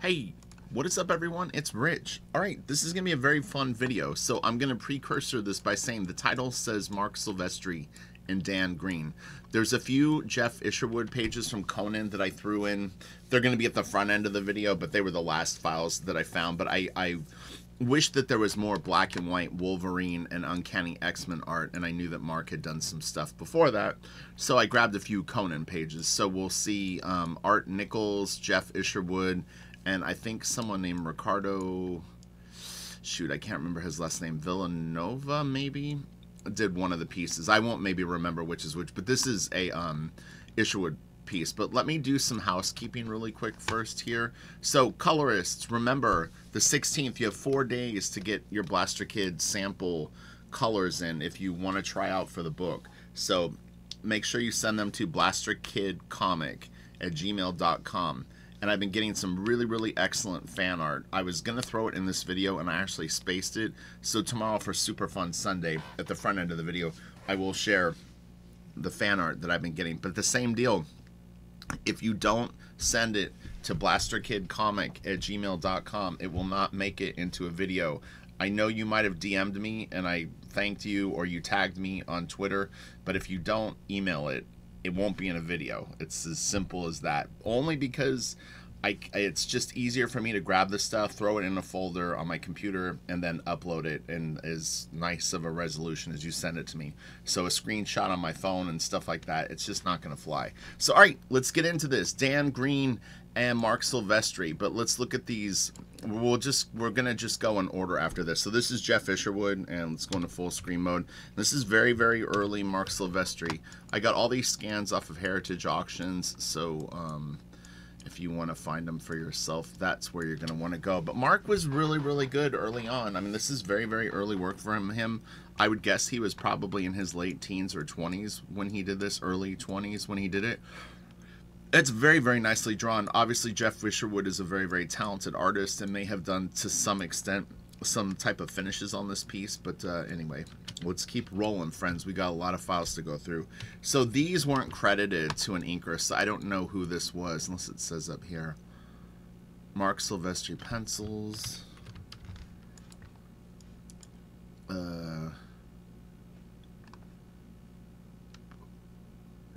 Hey, what is up everyone? It's Rich. Alright, this is going to be a very fun video. So I'm going to precursor this by saying the title says Marc Silvestri and Dan Green. There's a few Jeff Isherwood pages from Conan that I threw in. They're going to be at the front end of the video, but they were the last files that I found. But I wish that there was more black and white Wolverine and Uncanny X-Men art, and I knew that Marc had done some stuff before that, so I grabbed a few Conan pages. So we'll see Art Nichols, Jeff Isherwood, and I think someone named Ricardo, shoot, I can't remember his last name, Villanova maybe, did one of the pieces. I won't maybe remember which is which, but this is a Isherwood piece. But let me do some housekeeping really quick first here. So colorists, remember the 16th, you have 4 days to get your Blaster Kid sample colors in if you want to try out for the book. So make sure you send them to blasterkidcomic@gmail.com. And I've been getting some really excellent fan art. I was going to throw it in this video, and I actually spaced it. So tomorrow for Super Fun Sunday, at the front end of the video, I will share the fan art that I've been getting. But the same deal, if you don't send it to blasterkidcomic@gmail.com, it will not make it into a video. I know you might have DM'd me, and I thanked you, or you tagged me on Twitter, but if you don't email it, it won't be in a video. It's as simple as that. Only because it's just easier for me to grab the stuff, throw it in a folder on my computer, and then upload it in as nice of a resolution as you send it to me. So a screenshot on my phone and stuff like that, it's just not going to fly. So all right, let's get into this. Dan Green and Marc Silvestri. But let's look at these. We're gonna just go in order after this. So this is Jeff Isherwood, and let's go into full screen mode. This is very early Marc Silvestri. I got all these scans off of Heritage Auctions, so if you want to find them for yourself, that's where you're going to want to go. But Marc was really good early on. I mean, this is very early work for him. I would guess he was probably in his late teens or 20s when he did this, early 20s when he did it. It's very nicely drawn. Obviously, Jeff Isherwood is a very talented artist and may have done, to some extent, some type of finishes on this piece. But anyway, let's keep rolling, friends. We got a lot of files to go through. So these weren't credited to an inker, so I don't know who this was, unless it says up here. Marc Silvestri pencils.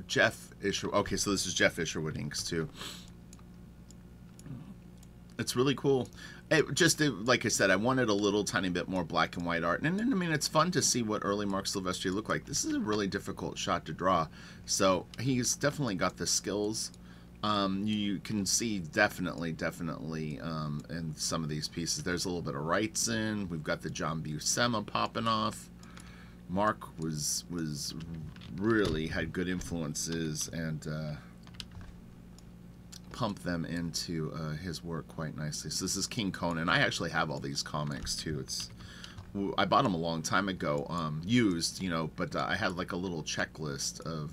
Jeff Isherwood. Okay, so this is Jeff Isherwood inks too. It's really cool. Like I said, I wanted a little tiny bit more black and white art. And I mean, it's fun to see what early Marc Silvestri looked like. This is a really difficult shot to draw. So he's definitely got the skills. You can see definitely in some of these pieces, there's a little bit of Wrightson. We've got the John Buscema popping off. Marc was really had good influences and pump them into his work quite nicely. So this is King Conan. I actually have all these comics too. I bought them a long time ago, used, you know, but I had like a little checklist of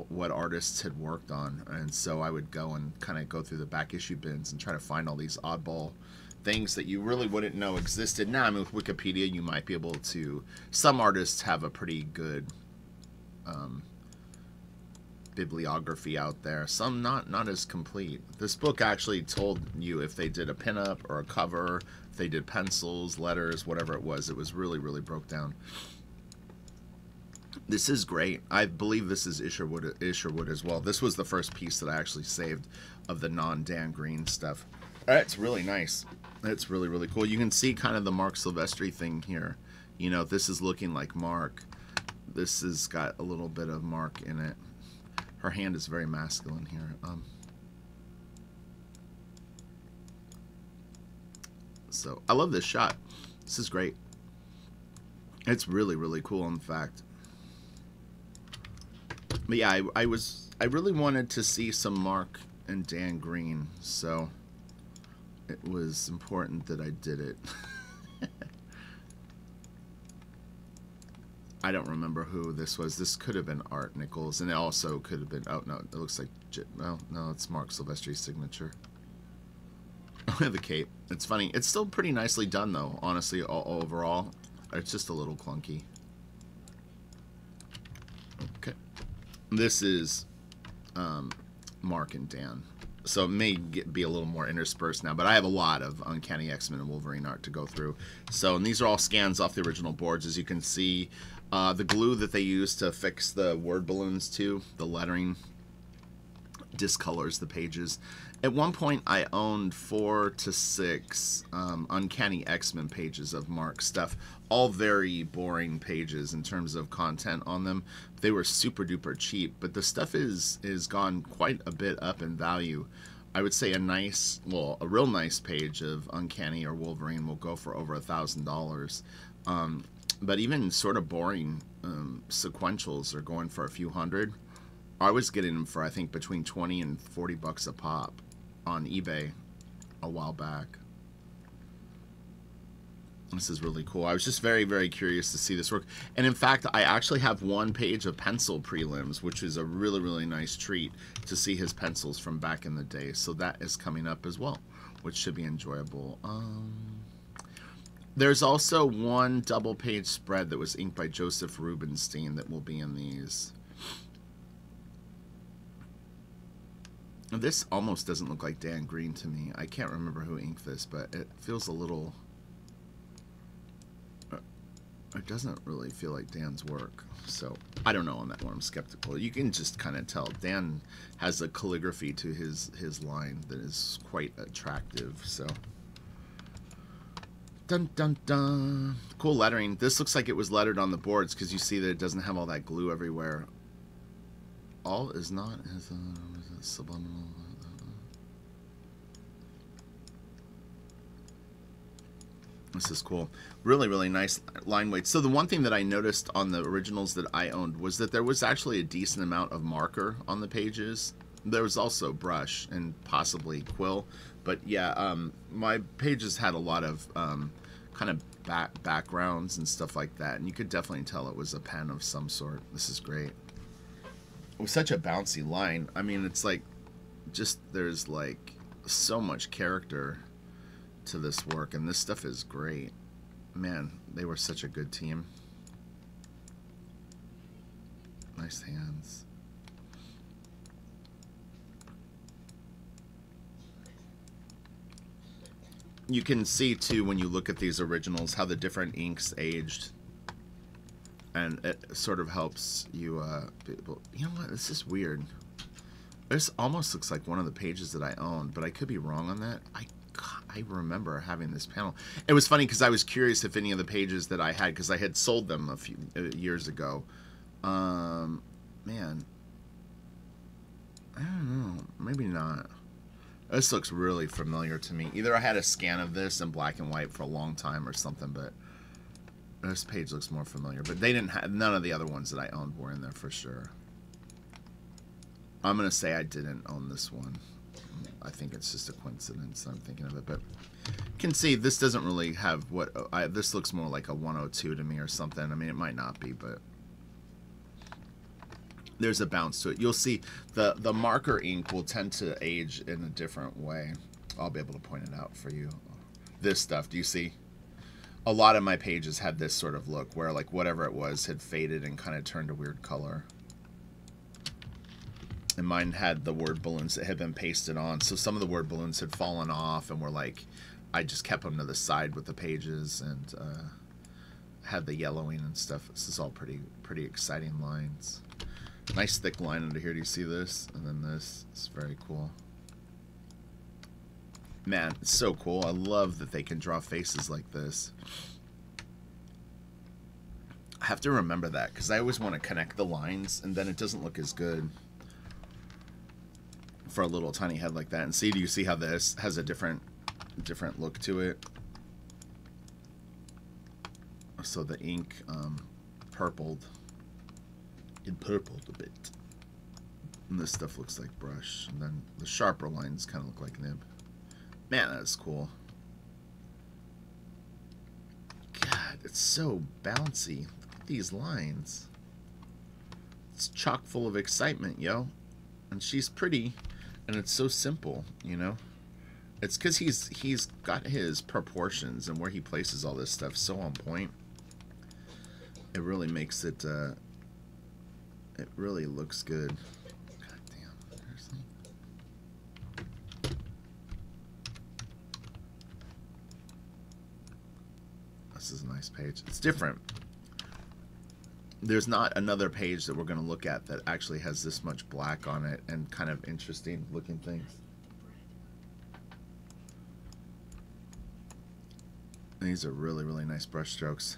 what artists had worked on, and so I would go and kind of go through the back issue bins and try to find all these oddball things that you really wouldn't know existed. Now, I mean, with Wikipedia, you might be able to. Some artists have a pretty good bibliography out there. Some not as complete. This book actually told you if they did a pinup or a cover, if they did pencils, letters, whatever it was. It was really broke down. This is great. I believe this is Isherwood as well. This was the first piece that I actually saved of the non-Dan Green stuff. It's really nice. It's really cool. You can see kind of the Marc Silvestri thing here. You know, this is looking like Marc. This has got a little bit of Marc in it. Her hand is very masculine here. So I love this shot. This is great. It's really cool, in fact. But yeah, I really wanted to see some Marc and Dan Green, so it was important that I did it. I don't remember who this was. This could have been Art Nichols, and it also could have been, oh no, it looks like, well, no, it's Marc Silvestri's signature. The cape. It's funny. It's still pretty nicely done, though, honestly, overall. It's just a little clunky. Okay. This is Marc and Dan. So it may be a little more interspersed now, but I have a lot of Uncanny X-Men and Wolverine art to go through. So, and these are all scans off the original boards. As you can see, the glue that they use to fix the word balloons to, the lettering, discolors the pages. At one point, I owned 4 to 6 Uncanny X-Men pages of Marc stuff. All very boring pages in terms of content on them. They were super duper cheap, but the stuff is gone quite a bit up in value. I would say a real nice page of Uncanny or Wolverine will go for over $1,000. But even sort of boring sequentials are going for a few hundred. I was getting them for, I think, between 20 and 40 bucks a pop on eBay a while back. This is really cool. I was just very, very curious to see this work. And in fact, I actually have one page of pencil prelims, which is a really, really nice treat to see his pencils from back in the day. So that is coming up as well, which should be enjoyable. There's also one double page spread that was inked by Joseph Rubinstein that will be in these. This almost doesn't look like Dan Green to me. I can't remember who inked this, but it feels a little... It doesn't really feel like Dan's work. So, I don't know on that one. I'm skeptical. You can just kind of tell. Dan has a calligraphy to his line that is quite attractive. So... Dun, dun, dun. Cool lettering. This looks like it was lettered on the boards because you see that it doesn't have all that glue everywhere. All is not as subliminal. This is cool. Really, really nice line weight. So the one thing that I noticed on the originals that I owned was that there was actually a decent amount of marker on the pages. There was also brush and possibly quill. But yeah, my pages had a lot of kind of backgrounds and stuff like that. And you could definitely tell it was a pen of some sort. This is great. It was such a bouncy line. I mean, it's like, just, there's like so much character to this work. And this stuff is great. Man, they were such a good team. Nice hands. You can see, too, when you look at these originals, how the different inks aged. And it sort of helps you, you know what, this is weird. This almost looks like one of the pages that I owned, but I could be wrong on that. I remember having this panel. It was funny because I was curious if any of the pages that I had, because I had sold them a few years ago. Man, I don't know, maybe not. This looks really familiar to me. Either I had a scan of this in black and white for a long time or something, but this page looks more familiar. But they didn't have, none of the other ones that I owned were in there for sure. I'm going to say I didn't own this one. I think it's just a coincidence I'm thinking of it. But you can see this doesn't really have what... this looks more like a 102 to me or something. I mean, it might not be, but... There's a bounce to it. You'll see the marker ink will tend to age in a different way. I'll be able to point it out for you. This stuff, do you see? A lot of my pages had this sort of look where, like, whatever it was had faded and kind of turned a weird color. And mine had the word balloons that had been pasted on. So some of the word balloons had fallen off and were like, I just kept them to the side with the pages and had the yellowing and stuff. This is all pretty exciting lines. Nice thick line under here. Do you see this? And then this. It's very cool. Man, it's so cool. I love that they can draw faces like this. I have to remember that because I always want to connect the lines and then it doesn't look as good for a little tiny head like that. And see, do you see how this has a different look to it? So the ink purpled. It purpled a bit. And this stuff looks like brush. And then the sharper lines kind of look like nib. Man, that's cool. God, it's so bouncy. Look at these lines. It's chock full of excitement, yo. And she's pretty. And it's so simple, you know? It's because he's got his proportions and where he places all this stuff so on point. It really makes it, it really looks good. God damn, seriously? This is a nice page. It's different. There's not another page that we're going to look at that actually has this much black on it and kind of interesting looking things. These are really, really nice brush strokes.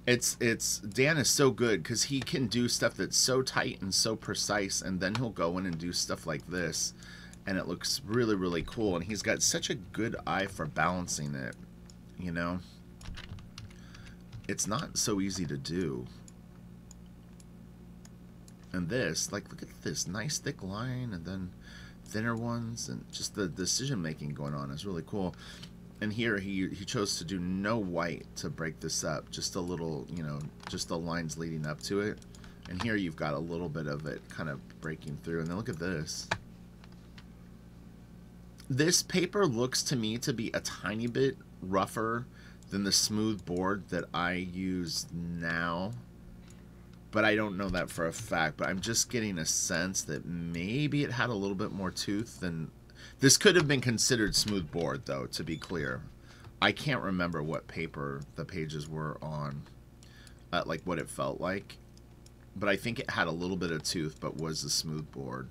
Dan is so good because he can do stuff that's so tight and so precise, and then he'll go in and do stuff like this, and it looks really, really cool. And he's got such a good eye for balancing it, you know. It's not so easy to do. And this, like, look at this nice thick line, and then thinner ones, and just the decision making going on is really cool. And here he chose to do no white to break this up, just a little, you know, just the lines leading up to it. And here you've got a little bit of it kind of breaking through. And then look at this. This paper looks to me to be a tiny bit rougher than the smooth board that I use now. But I don't know that for a fact. But I'm just getting a sense that maybe it had a little bit more tooth than... This could have been considered smooth board, though, to be clear. I can't remember what paper the pages were on, like what it felt like. But I think it had a little bit of tooth, but was a smooth board.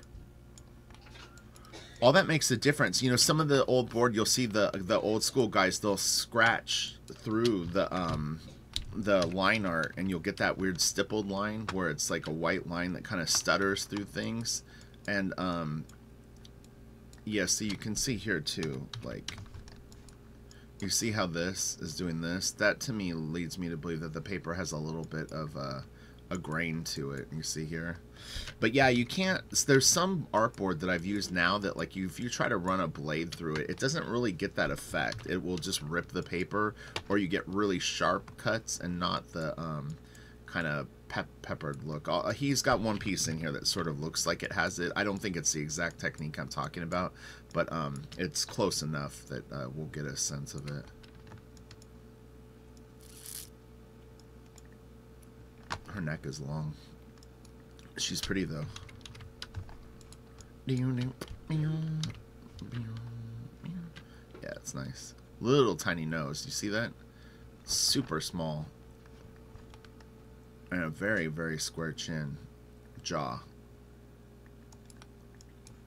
All that makes a difference. You know, some of the old board, you'll see the old school guys, they'll scratch through the line art, and you'll get that weird stippled line where it's like a white line that kind of stutters through things. And, yeah, so you can see here too, like, you see how this is doing this? That to me leads me to believe that the paper has a little bit of a grain to it. You see here? But yeah, you can't, there's some artboard that I've used now that, like, if you try to run a blade through it, it doesn't really get that effect. It will just rip the paper, or you get really sharp cuts and not the kind of peppered look. He's got one piece in here that sort of looks like it has it. I don't think it's the exact technique I'm talking about, but it's close enough that we'll get a sense of it. Her neck is long. She's pretty though. Yeah, it's nice. Little tiny nose. You see that? Super small. And a very, very square chin, jaw.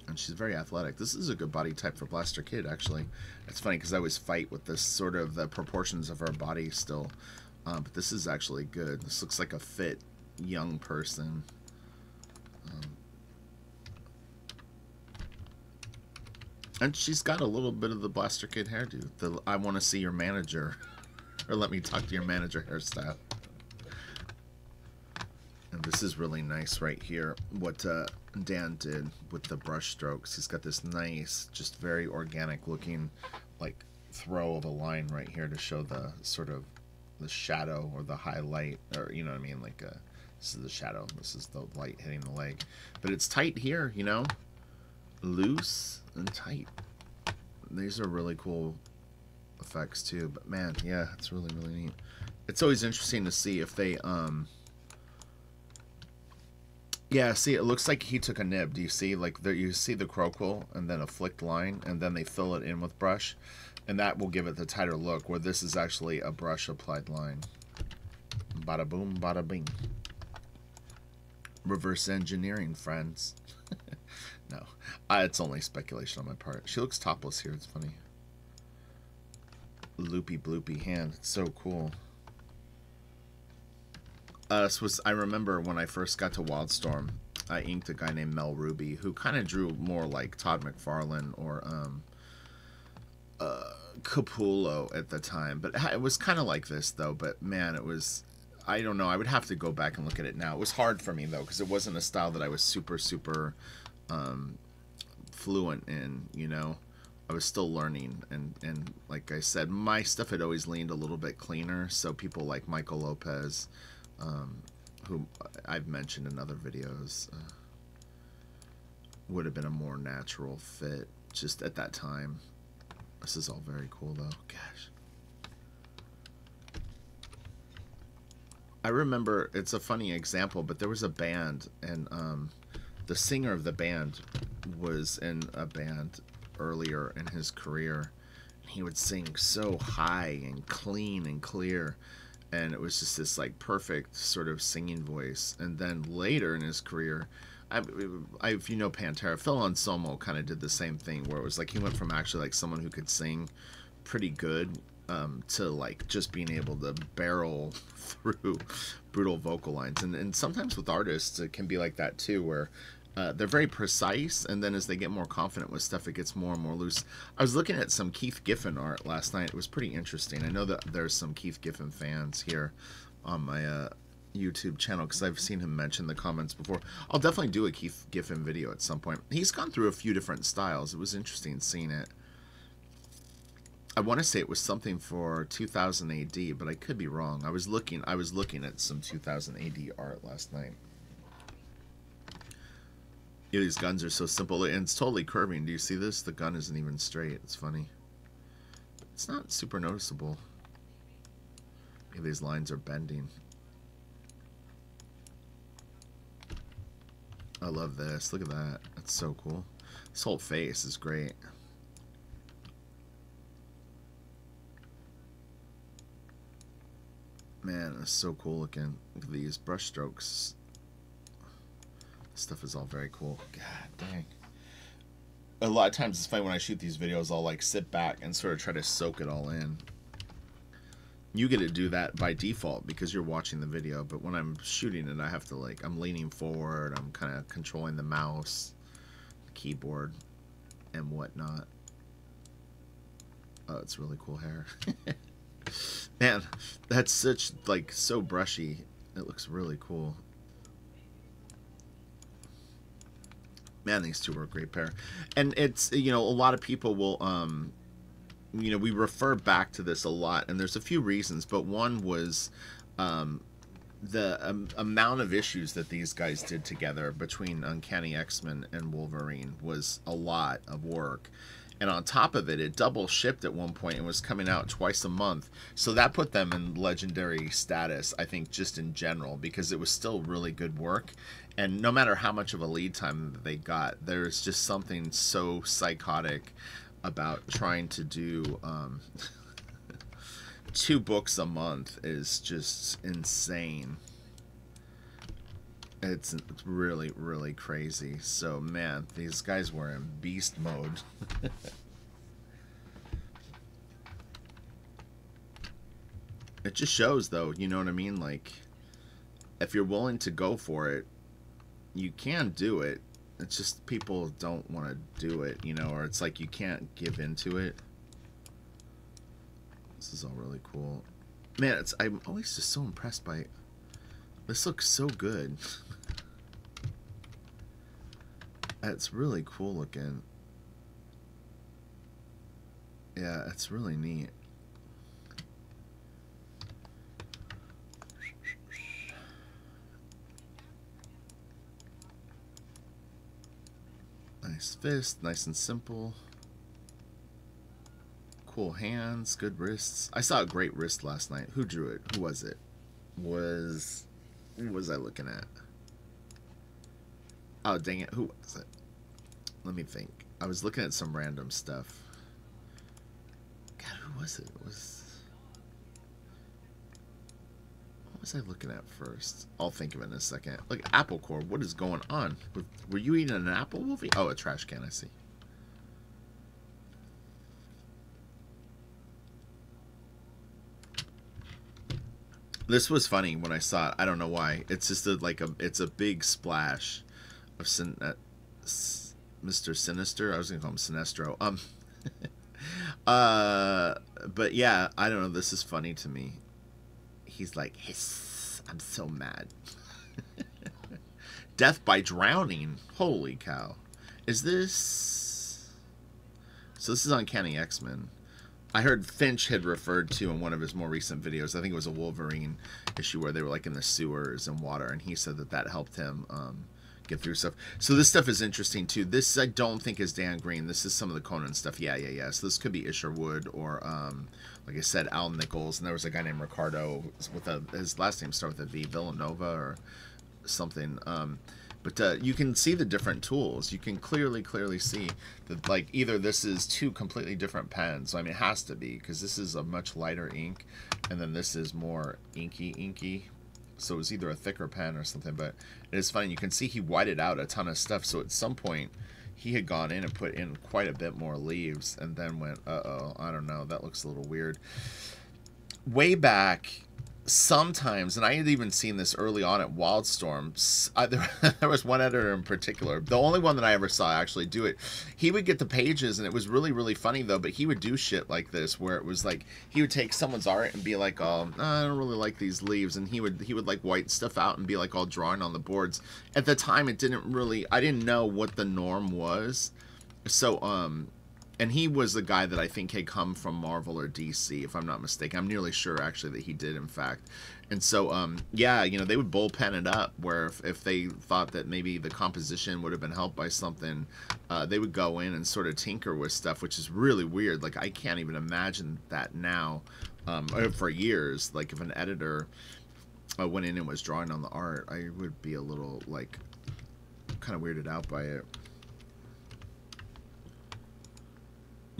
And she's very athletic. This is a good body type for Blaster Kid, actually. It's funny because I always fight with this sort of the proportions of her body still. But this is actually good. This looks like a fit young person. And she's got a little bit of the Blaster Kid hairdo. The I want to see your manager. Or let me talk to your manager hairstyle. And this is really nice right here, what Dan did with the brush strokes. He's got this nice, just very organic looking, like, throw of a line right here to show the sort of the shadow or the highlight, or, you know what I mean, like, this is the shadow, this is the light hitting the leg. But it's tight here, you know, loose and tight. These are really cool effects too, but man, yeah, it's really, really neat. It's always interesting to see if they, yeah, see, it looks like he took a nib. Do you see? Like, there, you see the croquel and then a flicked line, and then they fill it in with brush, and that will give it the tighter look, where this is actually a brush applied line. Bada boom, bada bing. Reverse engineering, friends. No, it's only speculation on my part. She looks topless here. It's funny. Loopy bloopy hand. It's so cool. I remember when I first got to Wildstorm, I inked a guy named Mel Ruby, who kind of drew more like Todd McFarlane or Capullo at the time. But it was kind of like this, though. But, man, it was... I don't know. I would have to go back and look at it now. It was hard for me, though, because it wasn't a style that I was super, super fluent in, you know? I was still learning, and like I said, my stuff had always leaned a little bit cleaner, so people like Michael Lopez... who I've mentioned in other videos, would have been a more natural fit just at that time. This is all very cool, though. Gosh. I remember, it's a funny example, but there was a band, and the singer of the band was in a band earlier in his career. he would sing so high and clean and clear, and it was just this like perfect sort of singing voice. And then later in his career, if you know Pantera, Phil Anselmo kind of did the same thing, where it was like he went from actually like someone who could sing pretty good to like just being able to barrel through brutal vocal lines. And sometimes with artists it can be like that too, where they're very precise, and then as they get more confident with stuff, it gets more and more loose. I was looking at some Keith Giffen art last night. It was pretty interesting. I know that there's some Keith Giffen fans here on my YouTube channel, because I've seen him mention the comments before. I'll definitely do a Keith Giffen video at some point. He's gone through a few different styles. It was interesting seeing it. I want to say it was something for 2000 AD, but I could be wrong. I was looking at some 2000 AD art last night. Yeah, these guns are so simple, and it's totally curving. Do you see this? The gun isn't even straight. It's funny. It's not super noticeable. Yeah, these lines are bending. I love this. Look at that. That's so cool. This whole face is great. Man, it's so cool looking. Look at these brush strokes. Stuff is all very cool. God dang. A lot of times it's funny when I shoot these videos, I'll like sit back and sort of try to soak it all in. You get to do that by default because you're watching the video, but when I'm shooting it, I have to like, I'm leaning forward, I'm kind of controlling the mouse, the keyboard, and whatnot. Oh, it's really cool hair. Man, that's such, like, so brushy. It looks really cool. Man, these two were a great pair. And it's, you know, a lot of people will, you know, we refer back to this a lot, and there's a few reasons, but one was the amount of issues that these guys did together between Uncanny X-Men and Wolverine was a lot of work. And on top of it, it double shipped at one point and was coming out twice a month. So that put them in legendary status, I think, just in general, because it was still really good work. And no matter how much of a lead time that they got, there's just something so psychotic about trying to do 2 books a month is just insane. It's really, really crazy. So, man, these guys were in beast mode. It just shows, though, you know what I mean? Like, if you're willing to go for it, you can do it. It's just people don't want to do it, you know, or it's like you can't give into it. This is all really cool. Man, I'm always just so impressed by it. This looks so good. It's really cool looking. Yeah, it's really neat. Nice fist, nice and simple. Cool hands, good wrists. I saw a great wrist last night. Who drew it? Who was it? Who was I looking at? Oh, dang it. Who was it? Let me think. I was looking at some random stuff. God, who was it? What was I looking at first? I'll think of it in a second. Look, Apple Core. What is going on? Were you eating an apple, Wolfie? Oh, a trash can, I see. This was funny when I saw it. I don't know why. It's just it's a big splash of Mr. Sinister. I was gonna call him Sinestro. But yeah, I don't know. This is funny to me. He's like, hiss, I'm so mad. Death by drowning. Holy cow. Is this... So this is Uncanny X-Men. I heard Finch had referred to in one of his more recent videos, I think it was a Wolverine issue where they were like in the sewers and water, and he said that that helped him get through stuff. So this stuff is interesting too. This I don't think is Dan Green. This is some of the Conan stuff. Yeah. So this could be Isherwood or, like I said, Al Nichols. And there was a guy named Ricardo with his last name started with a V, Villanova or something. But you can see the different tools. You can clearly see that, like, either this is two completely different pens. I mean, it has to be, because this is a much lighter ink, and then this is more inky. So it's either a thicker pen or something. But it is funny. You can see he whited out a ton of stuff. So at some point, he had gone in and put in quite a bit more leaves, and then went, uh-oh, I don't know, that looks a little weird. Way back, sometimes, and I had even seen this early on at Wildstorm, there was one editor in particular, the only one that I ever saw actually do it. He would get the pages, and it was really funny though, but he would do shit like this, where it was like, he would take someone's art and be like, oh, I don't really like these leaves, and he would like white stuff out and be like all drawing on the boards. At the time, it didn't really, I didn't know what the norm was, so and he was the guy that I think had come from Marvel or DC, if I'm not mistaken. I'm nearly sure, actually, that he did, in fact. And so, yeah, you know, they would bullpen it up, where if they thought that maybe the composition would have been helped by something, they would go in and sort of tinker with stuff, which is really weird. Like, I can't even imagine that now. For years, like, if an editor went in and was drawing on the art, I would be a little, like, kind of weirded out by it.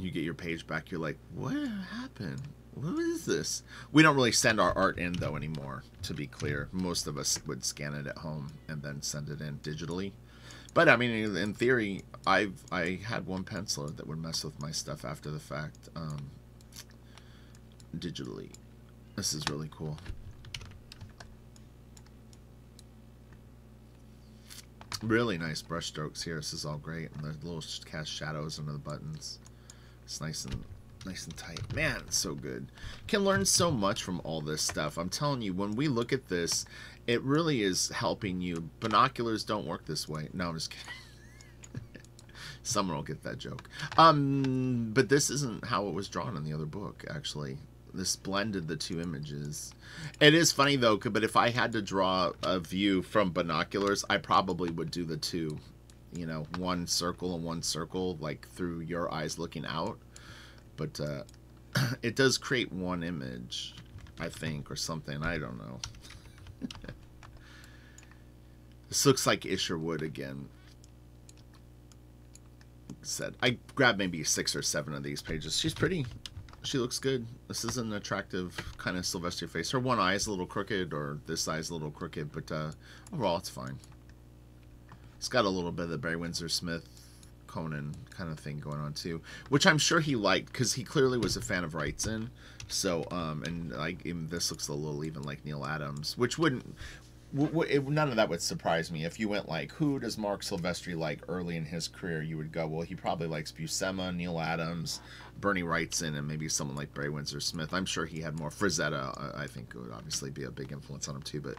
You get your page back, you're like, what happened? What is this? We don't really send our art in, though, anymore, to be clear. Most of us would scan it at home and then send it in digitally. But, I mean, in theory, I had one penciler that would mess with my stuff after the fact, digitally. This is really cool. Really nice brush strokes here. This is all great. And there's little cast shadows under the buttons. It's nice and tight. Man, it's so good. Can learn so much from all this stuff. I'm telling you, when we look at this, it really is helping you. Binoculars don't work this way. No, I'm just kidding. Someone will get that joke. But this isn't how it was drawn in the other book, actually. This blended the two images. It is funny, though, but if I had to draw a view from binoculars, I probably would do the two. You know, one circle and one circle, like through your eyes looking out. But it does create one image, I think, or something. I don't know. This looks like Isherwood again. Said I grabbed maybe 6 or 7 of these pages. She's pretty. She looks good. This is an attractive kind of Silvestri face. Her one eye is a little crooked, or this eye is a little crooked, but overall it's fine. It's got a little bit of the Barry Windsor Smith, Conan kind of thing going on too, which I'm sure he liked, because he clearly was a fan of Wrightson. So, and like, even this looks a little even like Neil Adams, which wouldn't, none of that would surprise me. If you went like, who does Marc Silvestri like early in his career, you would go, well, he probably likes Buscema, Neil Adams, Bernie Wrightson, and maybe someone like Barry Windsor Smith. I'm sure he had more. Frazetta, I think, would obviously be a big influence on him too. But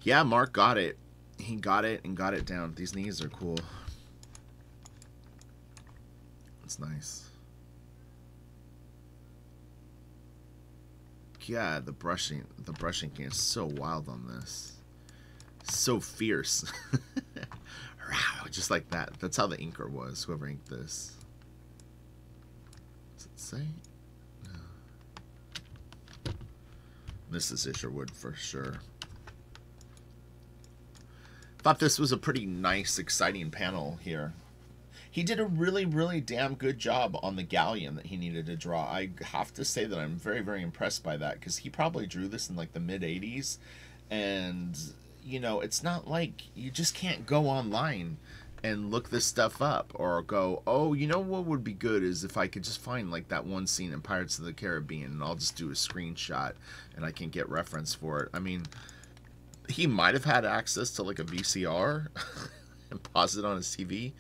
yeah, Marc got it. He got it and got it down. These knees are cool. It's nice. Yeah, the brushing is so wild on this. So fierce. Just like that. That's how the inker was, whoever inked this. Does it say? No. This is Isherwood for sure. Thought this was a pretty nice, exciting panel here. He did a really damn good job on the galleon that he needed to draw. I have to say that I'm very impressed by that, because he probably drew this in like the mid-'80s, and you know, it's not like you just can't go online and look this stuff up, or go, oh, you know what would be good is if I could just find like that one scene in Pirates of the Caribbean, and I'll just do a screenshot and I can get reference for it. I mean, he might have had access to like a VCR and pause it on his TV.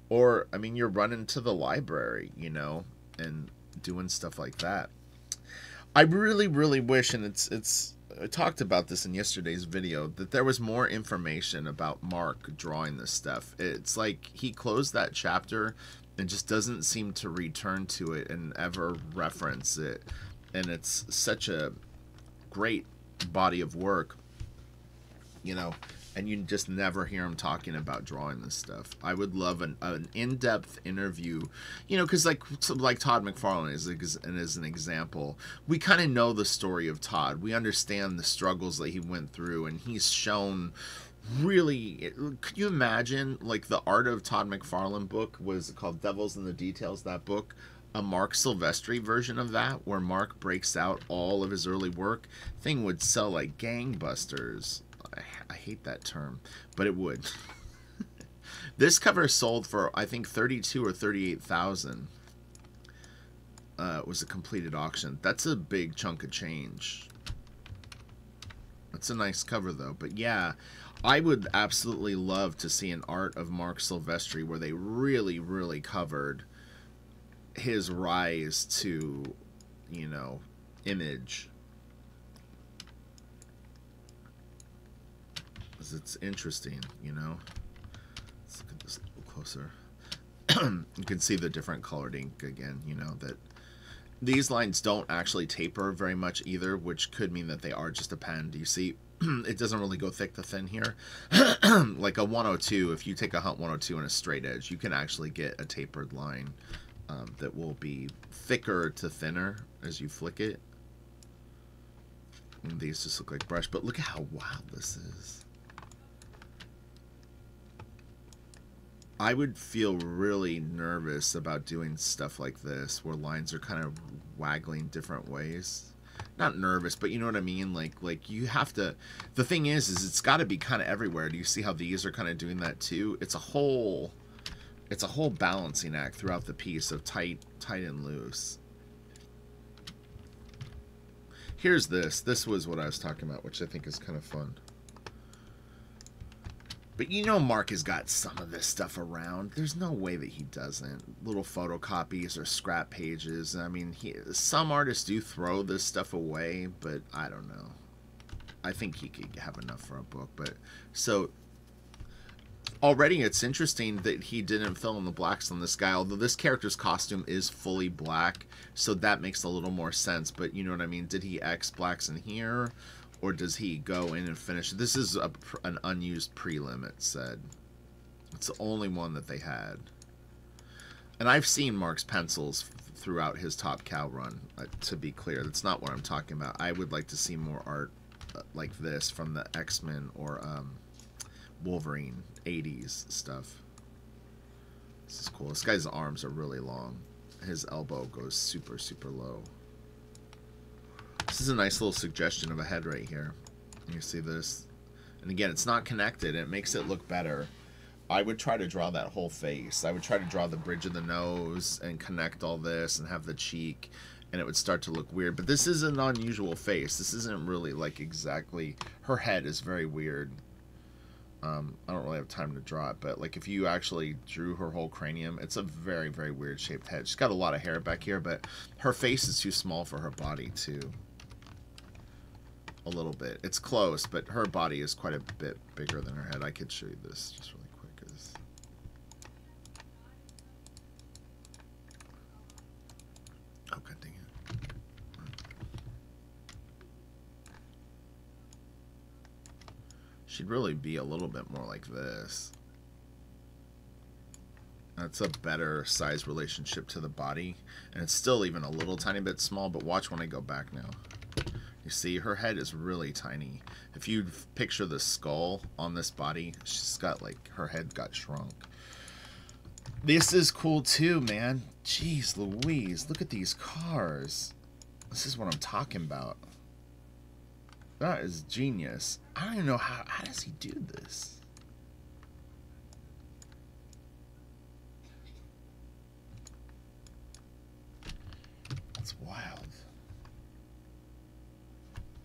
Or, I mean, you're running to the library, you know, and doing stuff like that. I really wish, and I talked about this in yesterday's video, that there was more information about Marc drawing this stuff. It's like he closed that chapter and just doesn't seem to return to it and ever reference it. And it's such a great body of work, you know, and you just never hear him talking about drawing this stuff. I would love an in-depth interview, you know, because like Todd McFarlane is an example. We kind of know the story of Todd. We understand the struggles that he went through, and he's shown really, could you imagine, like, the Art of Todd McFarlane book was called Devils in the Details, that book, a Marc Silvestri version of that, where Marc breaks out all of his early work. Thing would sell like gangbusters. I hate that term, but it would. This cover sold for, I think, 32 or 38,000. It was a completed auction. That's a big chunk of change. That's a nice cover, though. But yeah, I would absolutely love to see an art of Marc Silvestri where they really, really covered his rise to, you know, image. Because it's interesting, you know. Let's look at this a little closer. You can see the different colored ink again, you know, that these lines don't actually taper very much either, which could mean that they are just a pen. Do you see? It doesn't really go thick to thin here. Like a 102, if you take a Hunt 102 and a straight edge, you can actually get a tapered line that will be thicker to thinner as you flick it. And these just look like brush, but look at how wild this is. I would feel really nervous about doing stuff like this where lines are kind of waggling different ways. Not nervous, but you know what I mean? Like you have to, the thing is it's got to be kind of everywhere. Do you see how these are kind of doing that too? It's a whole balancing act throughout the piece of tight and loose. Here's this. This was what I was talking about, which I think is kind of fun. But you know Marc has got some of this stuff around. There's no way that he doesn't. Little photocopies or scrap pages. I mean, some artists do throw this stuff away, but I don't know. I think he could have enough for a book. But so already it's interesting that he didn't fill in the blacks on this guy, although this character's costume is fully black, so that makes a little more sense. But you know what I mean? Did he X blacks in here? Or does he go in and finish? This is an unused prelim, it said. It's the only one that they had. And I've seen Marc's pencils throughout his Top Cow run, to be clear. That's not what I'm talking about. I would like to see more art like this from the X-Men or Wolverine 80s stuff. This is cool. This guy's arms are really long. His elbow goes super, super low. This is a nice little suggestion of a head right here. You see this? And again, it's not connected. It makes it look better. I would try to draw that whole face. I would try to draw the bridge of the nose and connect all this and have the cheek, and it would start to look weird. But this is an unusual face. This isn't really like exactly... Her head is very weird. I don't really have time to draw it, but like if you actually drew her whole cranium, it's a very, very weird shaped head. She's got a lot of hair back here, but her face is too small for her body too. A little bit. It's close, but her body is quite a bit bigger than her head. I could show you this just really quick. Oh, god dang it. She'd really be a little bit more like this. That's a better size relationship to the body. And it's still even a little tiny bit small, but watch when I go back now. You see, her head is really tiny. If you picture the skull on this body, she's got like, her head got shrunk. This is cool too, man. Jeez Louise, look at these cars. This is what I'm talking about. That is genius. I don't even know how does he do this? That's wild.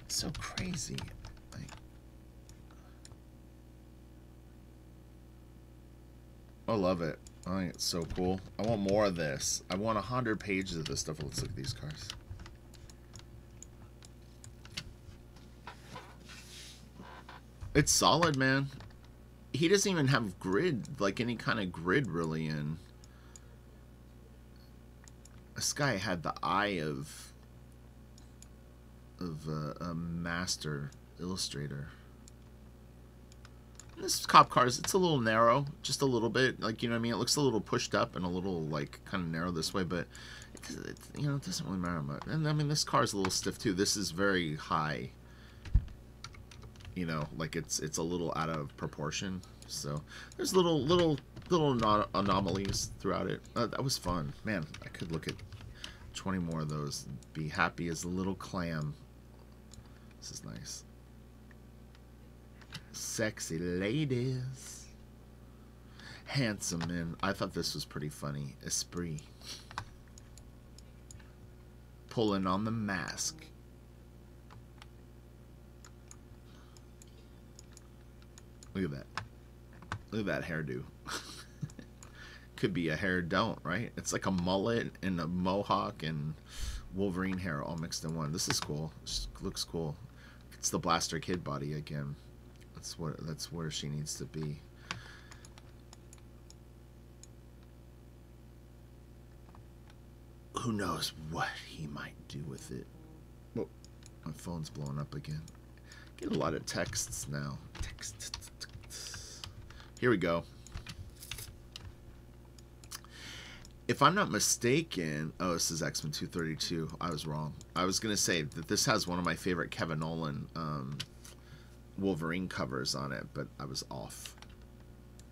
So crazy. Like, I love it. I think it's so cool. I want more of this. I want 100 pages of this stuff. Let's look at these cars. It's solid, man. He doesn't even have grid, like any kind of grid really in. This guy had the eye of a master illustrator. This cop cars, it's a little narrow, just a little bit, like, you know what I mean? It looks a little pushed up and a little like kind of narrow this way, but it, you know, it doesn't really matter much. And I mean, this car is a little stiff too. This is very high. You know, like it's a little out of proportion. So there's little anomalies throughout it. That was fun, man. I could look at 20 more of those and be happy as a little clam. This is nice. Sexy ladies, handsome men. I thought this was pretty funny. Esprit. Pulling on the mask. Look at that. Look at that hairdo. Could be a hair don't, right? It's like a mullet and a mohawk and Wolverine hair all mixed in one. This is cool. This looks cool. It's the Blaster Kid body again. That's where she needs to be. Who knows what he might do with it. Oh, my phone's blowing up again. Get a lot of texts now. Text. Here we go. If I'm not mistaken, oh, this is X-Men 232. I was wrong. I was going to say that this has one of my favorite Kevin Nolan Wolverine covers on it, but I was off.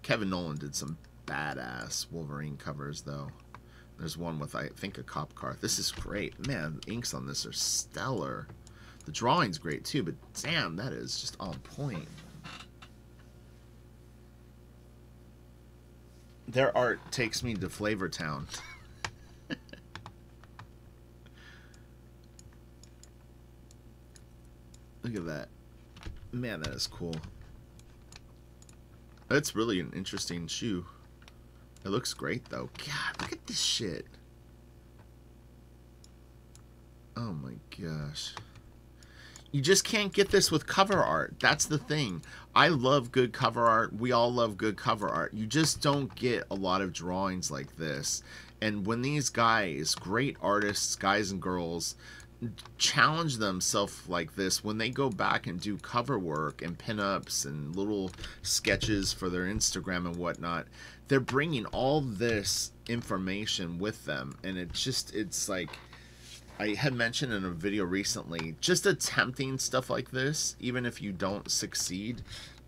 Kevin Nolan did some badass Wolverine covers, though. There's one with, I think, a cop car. This is great. Man, the inks on this are stellar. The drawing's great, too, but damn, that is just on point. Their art takes me to Flavor Town. Look at that. Man, that is cool. That's really an interesting shoe. It looks great, though. God, look at this shit. Oh, my gosh. You just can't get this with cover art. That's the thing. I love good cover art. We all love good cover art. You just don't get a lot of drawings like this. And when these guys, great artists, guys and girls, challenge themselves like this, when they go back and do cover work and pinups and little sketches for their Instagram and whatnot, they're bringing all this information with them. And it's like, I had mentioned in a video recently, just attempting stuff like this, even if you don't succeed,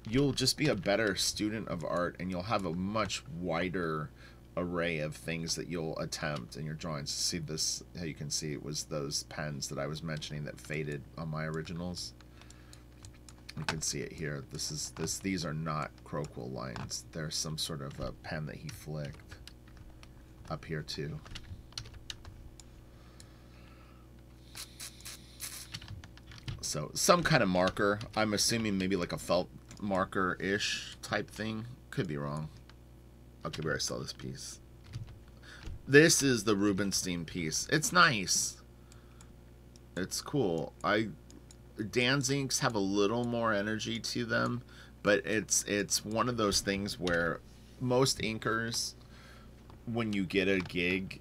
you'll just be a better student of art, and you'll have a much wider array of things that you'll attempt in your drawings. See this, how you can see it was those pens that I was mentioning that faded on my originals. You can see it here. These are not Crowquill lines. There's some sort of a pen that he flicked up here too. So some kind of marker. I'm assuming maybe like a felt marker-ish type thing. Could be wrong. Okay, where I saw this piece. This is the Rubinstein piece. It's nice. It's cool. Dan's inks have a little more energy to them, but it's one of those things where most inkers, when you get a gig,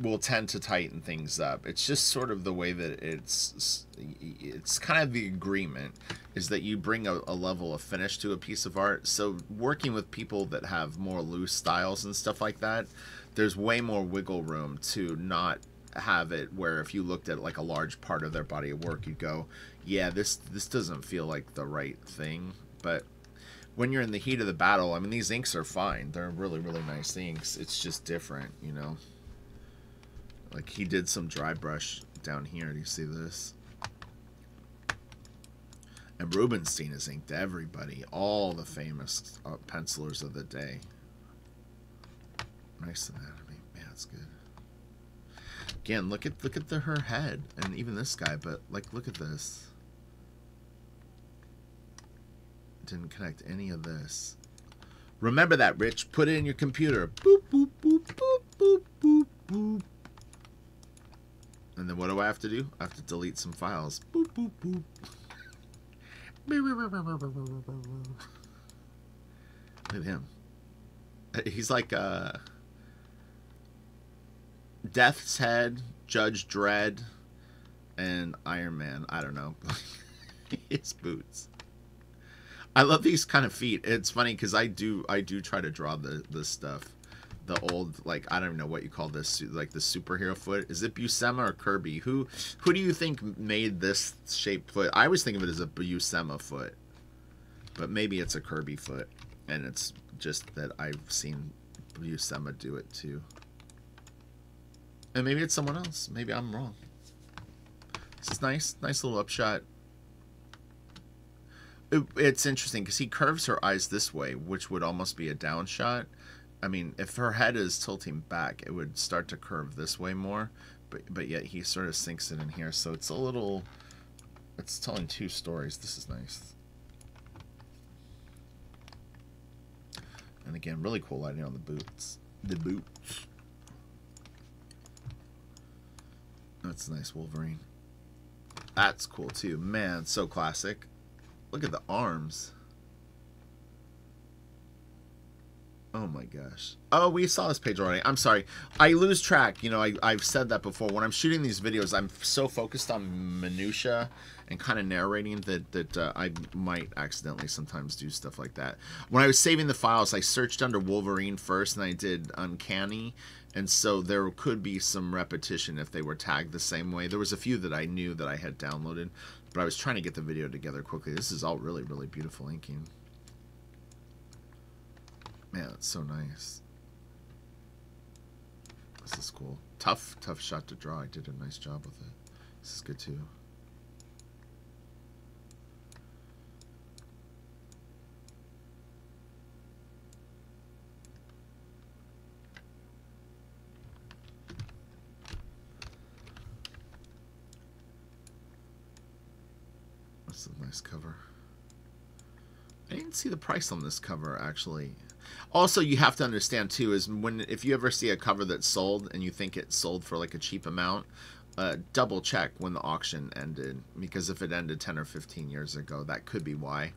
will tend to tighten things up. It's just sort of the way that it's kind of the agreement is that you bring a level of finish to a piece of art. So working with people that have more loose styles and stuff like that, there's way more wiggle room to not have it where if you looked at like a large part of their body of work, you'd go, yeah, this doesn't feel like the right thing. But when you're in the heat of the battle, I mean, these inks are fine. They're really, really nice inks. It's just different, you know? Like he did some dry brush down here. Do you see this? And Rubinstein has inked everybody, all the famous pencilers of the day. Nice anatomy, man, it's good. Again, look at her head, and even this guy. But like, look at this. Didn't connect any of this. Remember that, Rich. Put it in your computer. Boop boop boop boop boop boop boop. And then what do I have to do? I have to delete some files. Boop, boop, boop. Look at him. He's like Death's Head, Judge Dredd, and Iron Man. I don't know. His boots. I love these kind of feet. It's funny because I do try to draw this stuff. The old, like, I don't even know what you call this, like the superhero foot. Is it Buscema or Kirby? Who do you think made this shaped foot? I always think of it as a Buscema foot. But maybe it's a Kirby foot, and it's just that I've seen Buscema do it too. And maybe it's someone else. Maybe I'm wrong. This is nice. Nice little upshot. It's interesting because he curves her eyes this way, which would almost be a down shot. I mean, if her head is tilting back, it would start to curve this way more. But yet he sort of sinks it in here. So it's a little... It's telling two stories. This is nice. And again, really cool lighting on the boots. The boots. That's a nice Wolverine. That's cool too. Man, so classic. Look at the arms. Oh my gosh. Oh, we saw this page already. I'm sorry. I lose track. You know, I've said that before. When I'm shooting these videos, I'm so focused on minutia and kind of narrating that I might accidentally sometimes do stuff like that. When I was saving the files, I searched under Wolverine first, and I did Uncanny. And so there could be some repetition if they were tagged the same way. There was a few that I knew that I had downloaded, but I was trying to get the video together quickly. This is all really, really beautiful inking. Man, it's so nice. This is cool. Tough shot to draw. I did a nice job with it. This is good too. This is a nice cover. I didn't see the price on this cover, actually. Also, you have to understand too is if you ever see a cover that's sold and you think it sold for like a cheap amount, double check when the auction ended, because if it ended 10 or 15 years ago, that could be why.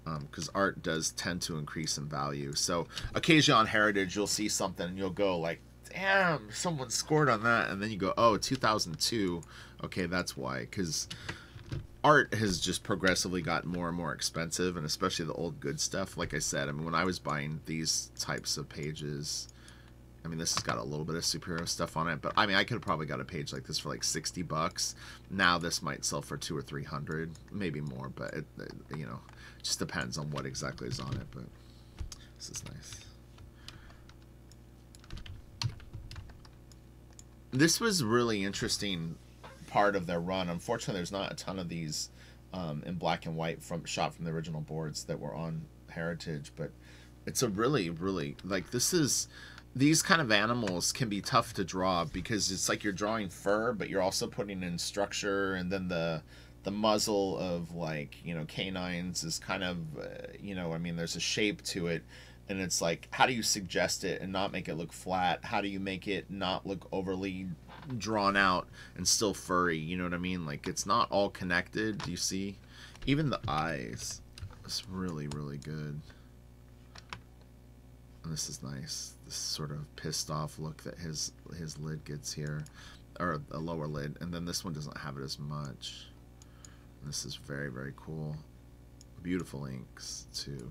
Because art does tend to increase in value. So occasionally on Heritage, you'll see something and you'll go like, damn, someone scored on that, and then you go, oh, 2002. Okay, that's why. Because art has just progressively gotten more and more expensive, and especially the old good stuff. Like I said, I mean, when I was buying these types of pages, I mean, this has got a little bit of superhero stuff on it, but I mean, I could have probably got a page like this for like $60. Now this might sell for $200 or $300, maybe more, but it you know, just depends on what exactly is on it. But this is nice. This was really interesting part of their run. Unfortunately, there's not a ton of these in black and white shot from the original boards that were on Heritage, but it's a really, really, like, these kind of animals can be tough to draw because it's like you're drawing fur, but you're also putting in structure, and then the muzzle of, like, you know, canines is kind of, you know, I mean, there's a shape to it, and it's like, how do you suggest it and not make it look flat? How do you make it not look overly drawn out and still furry? You know what I mean? Like, it's not all connected. Do you see? Even the eyes. It's really, really good. And this is nice. This sort of pissed off look that his lid gets here, or a lower lid, and then this one doesn't have it as much. And this is very, very cool. Beautiful inks too.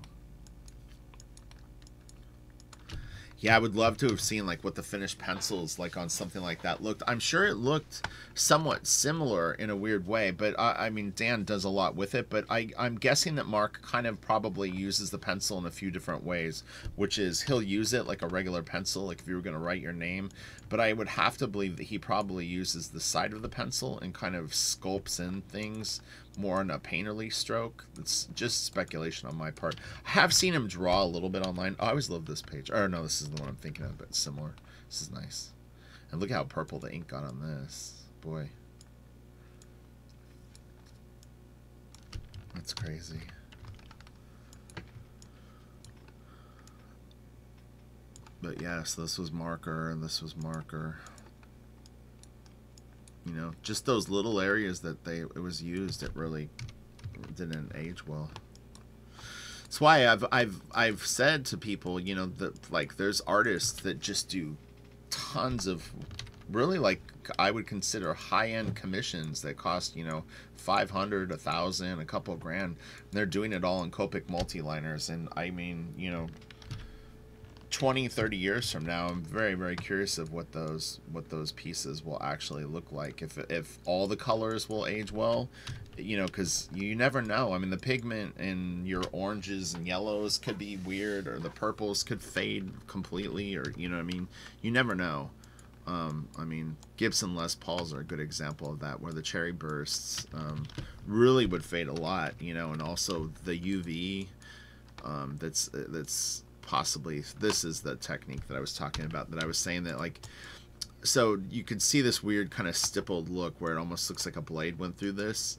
Yeah, I would love to have seen like what the finished pencils like on something like that looked. I'm sure it looked somewhat similar in a weird way, but I mean, Dan does a lot with it, but I'm guessing that Marc kind of probably uses the pencil in a few different ways, which is he'll use it like a regular pencil, like if you were going to write your name, but I would have to believe that he probably uses the side of the pencil and kind of sculpts in things more on a painterly stroke. It's just speculation on my part. I have seen him draw a little bit online. Oh, I always love this page. Or no, this is the one I'm thinking of, but similar. This is nice. And look how purple the ink got on this. Boy. That's crazy. But yeah, so this was Marker and this was Marker. You know, just those little areas that it was used, it really didn't age well. That's why I've said to people, you know, that like there's artists that just do tons of really, like, I would consider high-end commissions that cost, you know, $500, $1,000, a couple of grand. They're doing it all in Copic multi-liners, and I mean, you know, 20, 30 years from now, I'm very, very curious of what those pieces will actually look like. If all the colors will age well, you know, because you never know. I mean, the pigment in your oranges and yellows could be weird, or the purples could fade completely, or, you know what I mean? You never know. I mean, Gibson Les Pauls are a good example of that, where the cherry bursts really would fade a lot, you know, and also the UV, that's possibly, this is the technique that I was talking about, that I was saying that, like, so you could see this weird kind of stippled look where it almost looks like a blade went through this,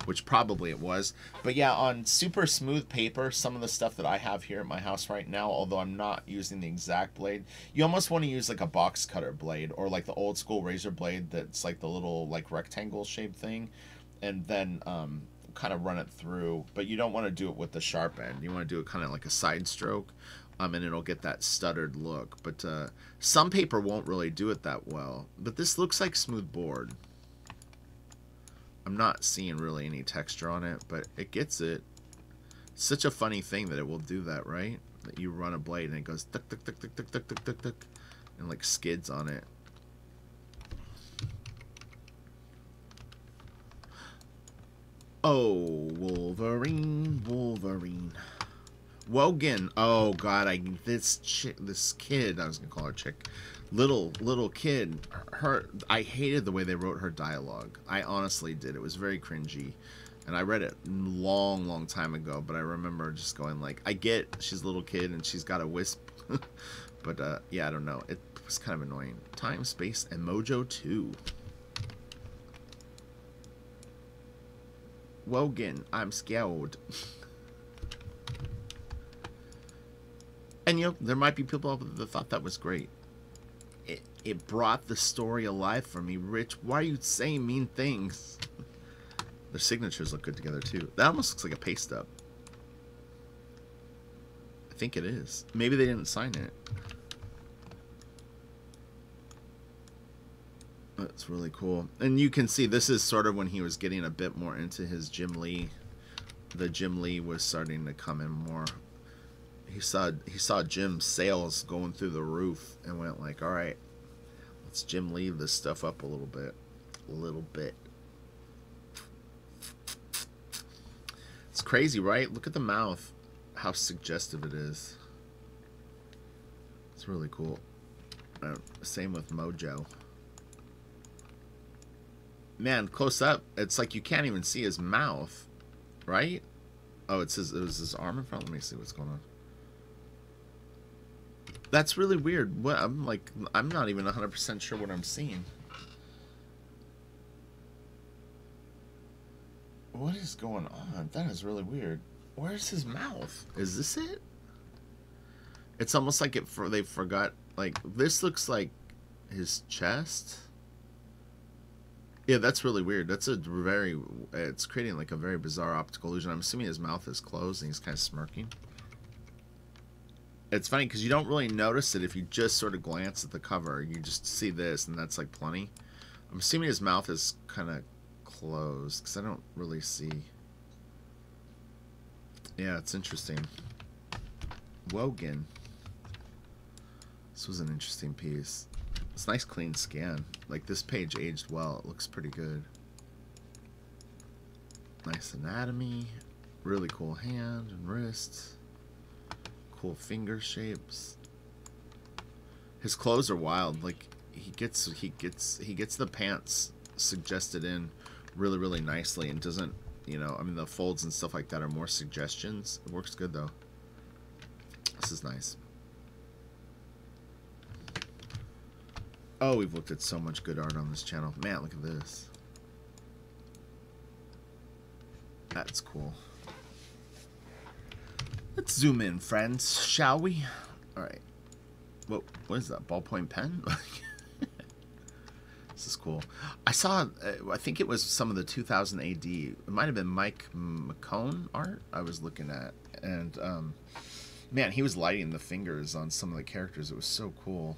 which probably it was. But yeah, on super smooth paper, some of the stuff that I have here at my house right now, although I'm not using the exact blade, you almost want to use like a box cutter blade, or like the old school razor blade that's like the little like rectangle shaped thing, and then kind of run it through. But you don't want to do it with the sharp end. You want to do it kind of like a side stroke, and it'll get that stuttered look. But some paper won't really do it that well. But this looks like smooth board. I'm not seeing really any texture on it, but it gets it. It's such a funny thing that it will do that, right? That you run a blade and it goes tuck tuck tuck tuck tuck tuck tuck tuck tuck, and like skids on it. Oh, Wolverine, Wolverine. Wogan. Oh God, this kid. I was gonna call her chick. Little kid. I hated the way they wrote her dialogue. I honestly did. It was very cringy, and I read it long time ago. But I remember just going like, I get she's a little kid and she's got a wisp, but yeah, I don't know. It was kind of annoying. Time, Space, and Mojo 2. Wogan, I'm scared. And you know, there might be people that thought that was great. It brought the story alive for me. Rich, why are you saying mean things? Their signatures look good together too. That almost looks like a paste up. I think it is. Maybe they didn't sign it. That's really cool. And you can see this is sort of when he was getting a bit more into his Jim Lee. The Jim Lee was starting to come in more. He saw Jim's sales going through the roof and went like, all right, let's Jim Lee this stuff up a little bit. It's crazy, right? Look at the mouth. How suggestive it is. It's really cool. Same with Mojo. Man, close up, it's like you can't even see his mouth, right? Oh, it was his arm in front. Let me see what's going on. That's really weird. What I'm not even 100% sure what I'm seeing. What is going on? That is really weird. Where's his mouth? Is this it? It's almost like they forgot. Like, this looks like his chest. Yeah, that's really weird. That's it's creating like a very bizarre optical illusion. I'm assuming his mouth is closed and he's kind of smirking. It's funny because you don't really notice it if you just sort of glance at the cover. You just see this and that's like plenty. I'm assuming his mouth is kind of closed because I don't really see. Yeah, it's interesting. Wogan. This was an interesting piece. It's a nice clean scan. Like, this page aged well. It looks pretty good. Nice anatomy. Really cool hand and wrist. Cool finger shapes. His clothes are wild. Like, he gets the pants suggested in really nicely and doesn't, you know, I mean, the folds and stuff like that are more suggestions. It works good though. This is nice. Oh, we've looked at so much good art on this channel. Man, look at this. That's cool. Let's zoom in, friends, shall we? Alright. What is that? Ballpoint pen? This is cool. I saw, I think it was some of the 2000 AD. It might have been Mike McCone art I was looking at. And, man, he was lighting the fingers on some of the characters. It was so cool.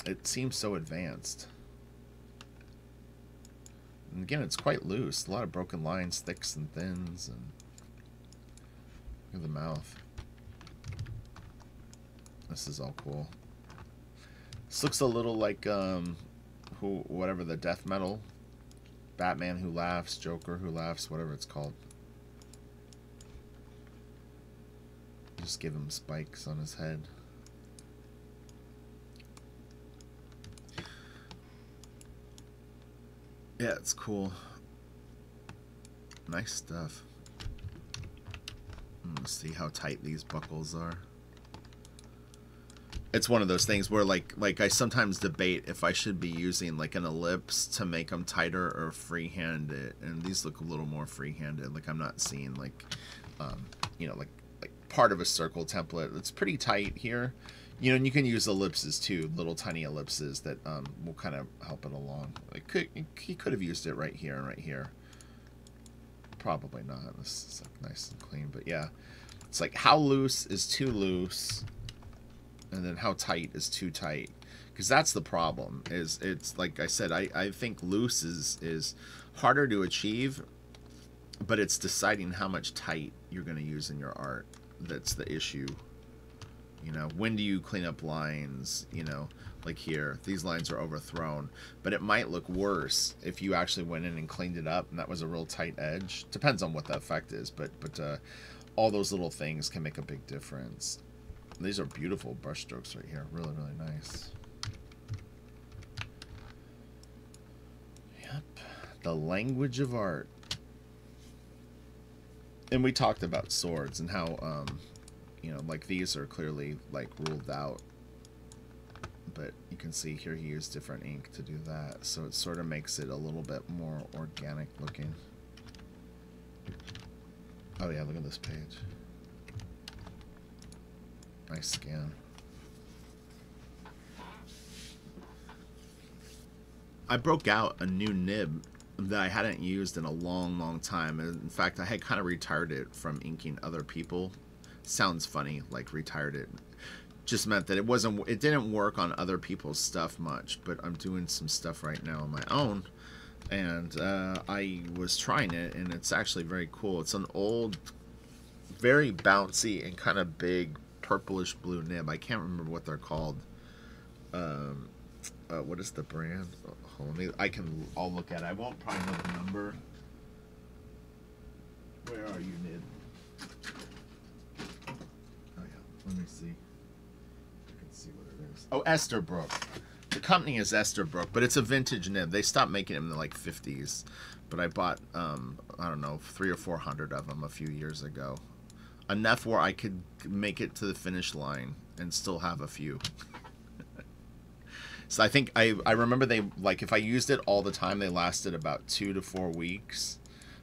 It seems so advanced. And again, it's quite loose. A lot of broken lines, thicks and thins, and look at the mouth. This is all cool. This looks a little like whatever the death metal, Batman Who Laughs, Joker Who Laughs, whatever it's called. Just give him spikes on his head. Yeah, it's cool. Nice stuff. Let's see how tight these buckles are. It's one of those things where like I sometimes debate if I should be using like an ellipse to make them tighter or freehand-it, and these look a little more freehanded. Like I'm not seeing like you know, like part of a circle template. It's pretty tight here, you know, and you can use ellipses too, little tiny ellipses that will kind of help it along. Like he could have used it right here and right here. Probably not. This is like nice and clean, but yeah, it's like how loose is too loose, and then how tight is too tight, because that's the problem. Is it's like I said, I think loose is harder to achieve, but it's deciding how much tight you're going to use in your art that's the issue. You know, when do you clean up lines? You know, like here, these lines are overthrown, but it might look worse if you actually went in and cleaned it up and that was a real tight edge. Depends on what the effect is, but all those little things can make a big difference. These are beautiful brush strokes right here. Really, really nice. Yep. The language of art. And we talked about swords and how, you know, like these are clearly like ruled out. But you can see here he used different ink to do that. So it sort of makes it a little bit more organic looking. Oh yeah, look at this page. Nice scan. I broke out a new nib that I hadn't used in a long, long time. And in fact, I had kind of retired it from inking other people. Sounds funny, like retired it. Just meant that it didn't work on other people's stuff much, but I'm doing some stuff right now on my own. And I was trying it, and it's actually very cool. It's an old, very bouncy and kind of big purplish blue nib. I can't remember what they're called. What is the brand? Oh, hold on, I'll look at it. I won't probably know the number. Where are you, nib? Oh yeah, let me see. I can see what it is. Oh, Esterbrook. The company is Esterbrook, but it's a vintage nib. They stopped making them in the like 50s, but I bought I don't know, 300 or 400 of them a few years ago. Enough where I could make it to the finish line and still have a few. So I think I remember they, like, if I used it all the time, they lasted about 2 to 4 weeks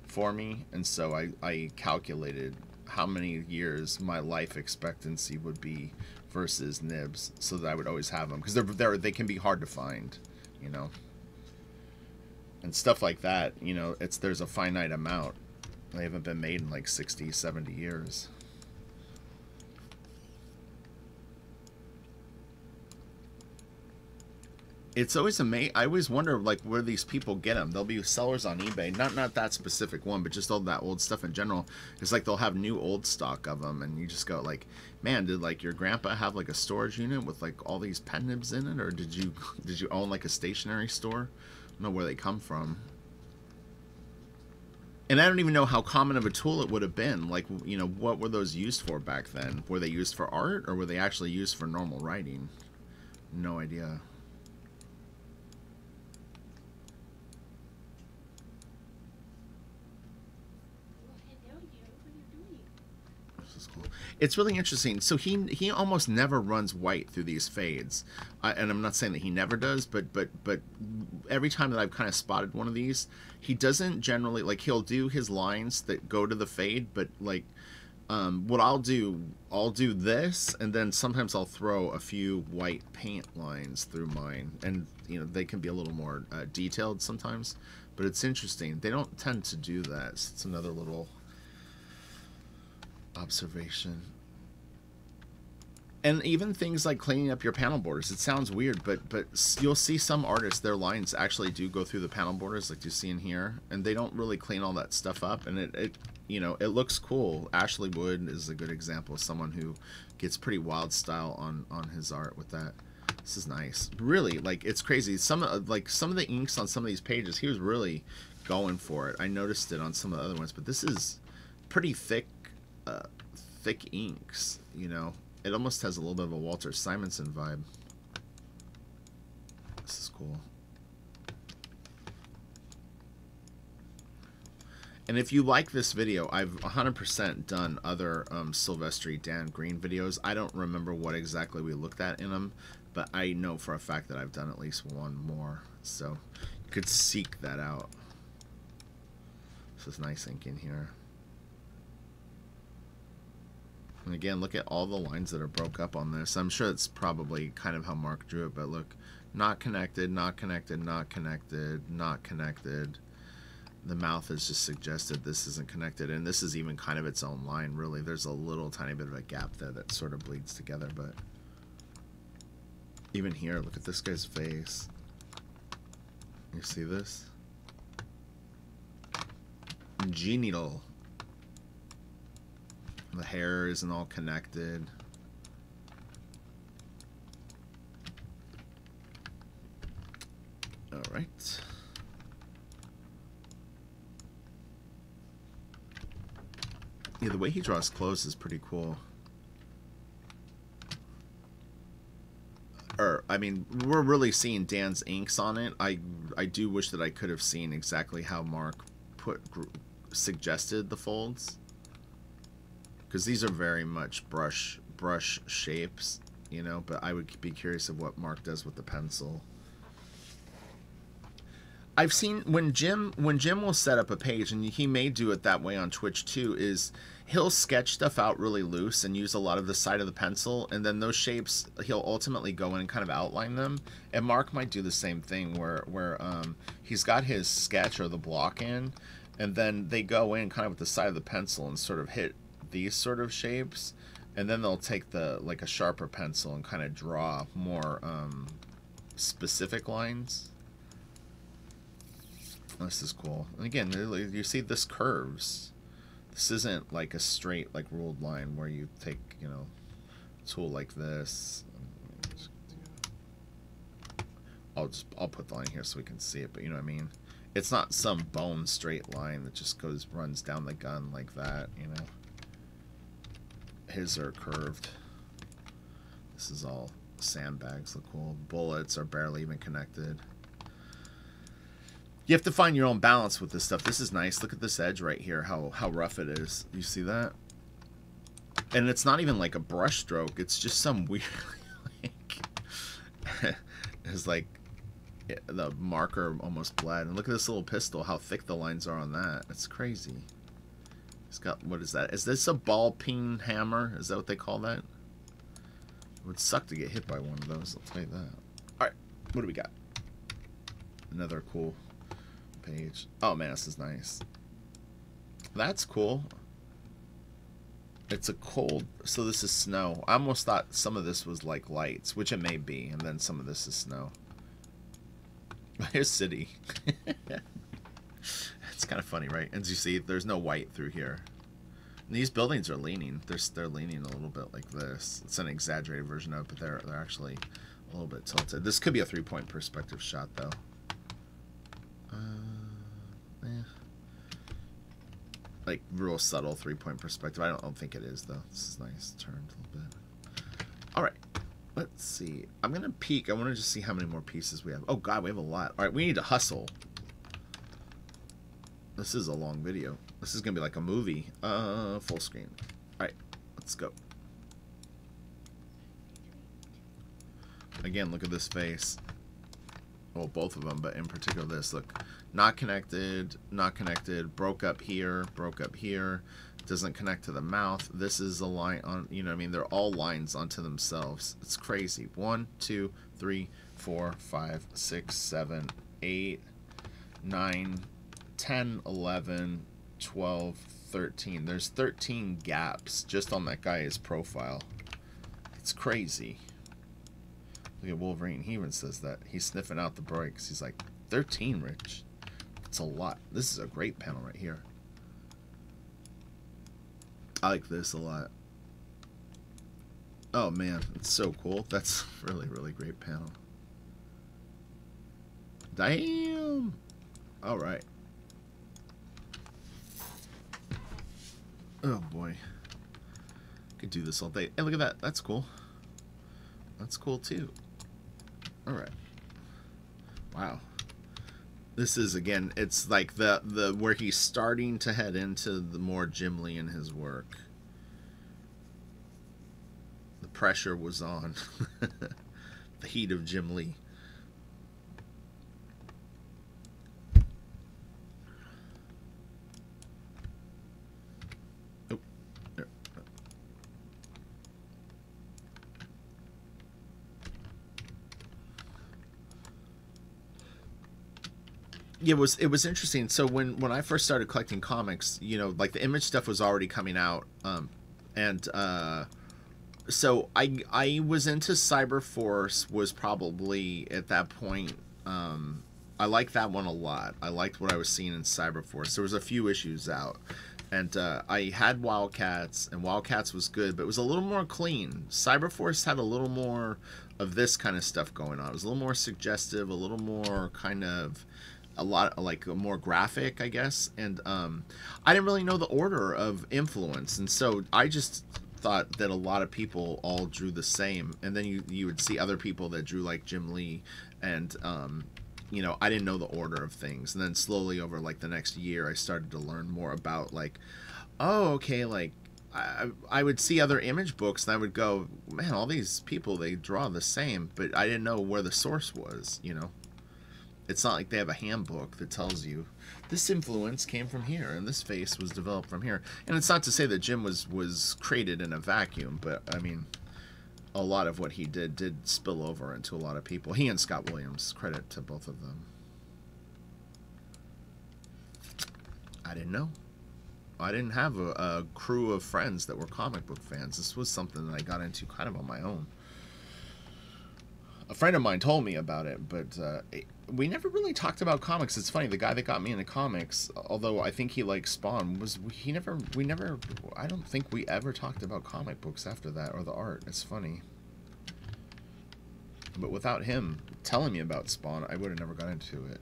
for me. And so I calculated how many years my life expectancy would be versus nibs, so that I would always have them, because they can be hard to find, you know. And stuff like that, you know, there's a finite amount. They haven't been made in like 60, 70 years. It's always amazing. I always wonder, like, where these people get them. They'll be sellers on eBay. Not that specific one, but just all that old stuff in general. It's like they'll have new old stock of them, and you just go like, man, did like your grandpa have like a storage unit with like all these pen nibs in it, or did you own like a stationery store? I don't know where they come from. And I don't even know how common of a tool it would have been. Like, you know, what were those used for back then? Were they used for art, or were they actually used for normal writing? No idea. It's really interesting. So he almost never runs white through these fades, and I'm not saying that he never does, but every time that I've kind of spotted one of these, he doesn't generally, like, he'll do his lines that go to the fade, but like what I'll do this, and then sometimes I'll throw a few white paint lines through mine, and you know, they can be a little more detailed sometimes, but it's interesting. They don't tend to do that. So it's another little observation. And even things like cleaning up your panel borders. It sounds weird, but you'll see some artists, their lines actually do go through the panel borders, like you see in here, and they don't really clean all that stuff up, and it you know, it looks cool. Ashley Wood is a good example of someone who gets pretty wild style on his art with that. This is nice. Really, like, it's crazy. Some of the inks on some of these pages, he was really going for it. I noticed it on some of the other ones, but this is pretty thick, thick inks, you know. It almost has a little bit of a Walter Simonson vibe. This is cool. And if you like this video, I've 100% done other Silvestri Dan Green videos. I don't remember what exactly we looked at in them, but I know for a fact that I've done at least one more. So you could seek that out. This is nice ink in here. And again, look at all the lines that are broke up on this. I'm sure it's probably kind of how Marc drew it, but look, not connected, not connected, not connected, not connected. The mouth is just suggested this isn't connected, and this is even kind of its own line, really. There's a little tiny bit of a gap there that sort of bleeds together, but even here, look at this guy's face. You see this? Genital. The hair isn't all connected. All right. Yeah, the way he draws clothes is pretty cool. I mean, we're really seeing Dan's inks on it. I do wish that I could have seen exactly how Marc suggested the folds, because these are very much brush shapes, you know. But I would be curious of what Marc does with the pencil. I've seen when Jim will set up a page, and he may do it that way on Twitch too, is he'll sketch stuff out really loose and use a lot of the side of the pencil, and then those shapes he'll ultimately go in and kind of outline them. And Marc might do the same thing where he's got his sketch or the block in, and then they go in kind of with the side of the pencil and sort of hit these sort of shapes, and then they'll take like a sharper pencil and kind of draw more specific lines. This is cool. And again, you see this curves. This isn't like a straight, like, ruled line where you take, you know, a tool like this. I'll put the line here so we can see it, but you know what I mean? It's not some bone straight line that just runs down the gun like that, you know? His are curved. This is all sandbags. Look cool. Bullets are barely even connected. You have to find your own balance with this stuff. This is nice. Look at this edge right here, how rough it is. You see that? And it's not even like a brush stroke. It's just some weird, like, it's like the marker almost bled. And look at this little pistol, how thick the lines are on that. It's crazy. It's got, what is that? Is this a ball peen hammer? Is that what they call that? It would suck to get hit by one of those, I'll tell you that. Alright, what do we got? Another cool page. Oh man, this is nice. That's cool. It's a cold, so this is snow. I almost thought some of this was like lights, which it may be, and then some of this is snow. Here's city. It's kind of funny, right? As you see, there's no white through here. And these buildings are leaning. They're leaning a little bit like this. It's an exaggerated version of it, but they're actually a little bit tilted. This could be a 3-point perspective shot, though. Like real subtle 3-point perspective. I don't think it is though. This is nice. Turned a little bit. All right, let's see. I'm gonna peek. I want to just see how many more pieces we have. Oh God, we have a lot. All right, we need to hustle. This is a long video. This is gonna be like a movie. Full screen. All right, let's go. Again, look at this face. Well, both of them, but in particular this. Look, not connected, broke up here, doesn't connect to the mouth. This is a line on, you know what I mean? They're all lines onto themselves. It's crazy. 1, 2, 3, 4, 5, 6, 7, 8, 9, 10, 11, 12, 13. There's 13 gaps just on that guy's profile. It's crazy. Look at Wolverine. He even says that. He's sniffing out the breaks. He's like, 13, Rich. It's a lot. This is a great panel right here. I like this a lot. Oh, man. It's so cool. That's really, really great panel. Damn. All right. Oh, boy. Could do this all day. Hey, look at that. That's cool. That's cool, too. All right. Wow. This is, again, it's like the where he's starting to head into the more Jim Lee in his work. The pressure was on. The heat of Jim Lee. Oh. There. Yeah, it was interesting. So when I first started collecting comics, you know, like the Image stuff was already coming out, and so I was into Cyberforce. Was probably at that point. I liked that one a lot. I liked what I was seeing in Cyberforce. There was a few issues out, and I had Wildcats, and Wildcats was good, but it was a little more clean. Cyberforce had a little more of this kind of stuff going on. It was a little more suggestive, a little more kind of. A lot like more graphic, I guess, and I didn't really know the order of influence, and so I just thought that a lot of people all drew the same, and then you would see other people that drew like Jim Lee, and you know, I didn't know the order of things, and then slowly over like the next year I started to learn more about like, oh, okay, like I would see other Image books and I would go, man, all these people, they draw the same, but I didn't know where the source was, you know. It's not like they have a handbook that tells you this influence came from here and this face was developed from here. And it's not to say that Jim was created in a vacuum, but I mean, a lot of what he did spill over into a lot of people. He and Scott Williams, credit to both of them. I didn't know. I didn't have a crew of friends that were comic book fans. This was something that I got into kind of on my own. A friend of mine told me about it, but we never really talked about comics. It's funny, the guy that got me into comics, although I think he liked Spawn, I don't think we ever talked about comic books after that, or the art. It's funny. But without him telling me about Spawn, I would have never got into it.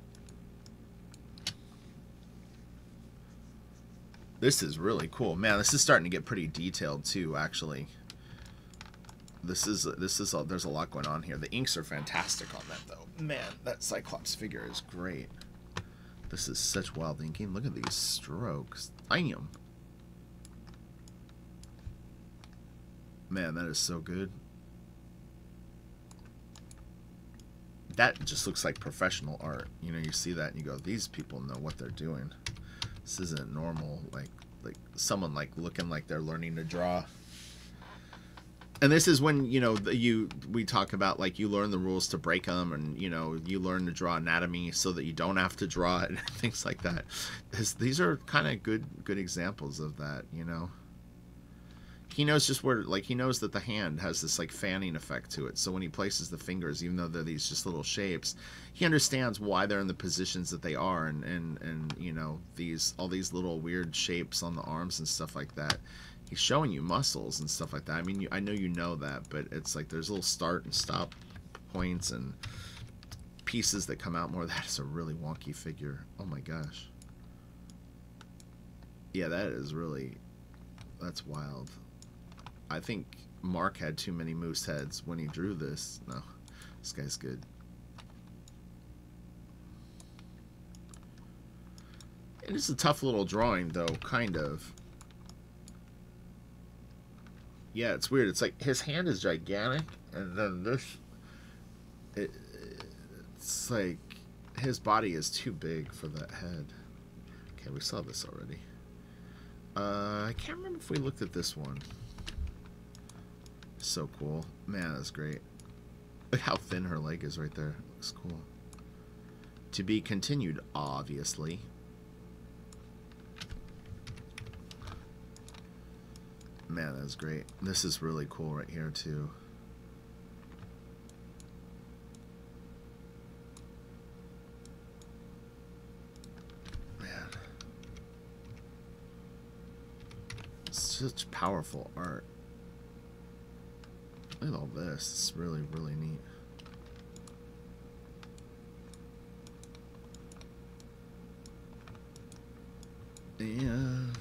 This is really cool. Man, this is starting to get pretty detailed too, actually. There's a lot going on here. The inks are fantastic on that, though. Man, that Cyclops figure is great. This is such wild inking. Look at these strokes. Damn. Man, that is so good. That just looks like professional art. You know, you see that and you go, these people know what they're doing. This isn't normal, like someone like looking like they're learning to draw. And this is when, you know, we talk about, like, you learn the rules to break them, and, you know, you learn to draw anatomy so that you don't have to draw it, and things like that. These are kind of good examples of that, you know. He knows just where, like, he knows that the hand has this, like, fanning effect to it. So when he places the fingers, even though they're these just little shapes, he understands why they're in the positions that they are, and you know, all these little weird shapes on the arms and stuff like that. He's showing you muscles and stuff like that. I mean, I know you know that, but it's like there's little start and stop points and pieces that come out more. That is a really wonky figure. Oh my gosh. Yeah, that's wild. I think Marc had too many moose heads when he drew this. No, this guy's good. It is a tough little drawing, though, kind of. Yeah, it's weird. It's like his hand is gigantic, and then this... It's like his body is too big for that head. Okay, we saw this already. I can't remember if we looked at this one. So cool. Man, that's great. Look how thin her leg is right there. Looks cool. To be continued, obviously. Man, that's great. This is really cool right here, too. such powerful art. Look at all this. It's really, really neat. And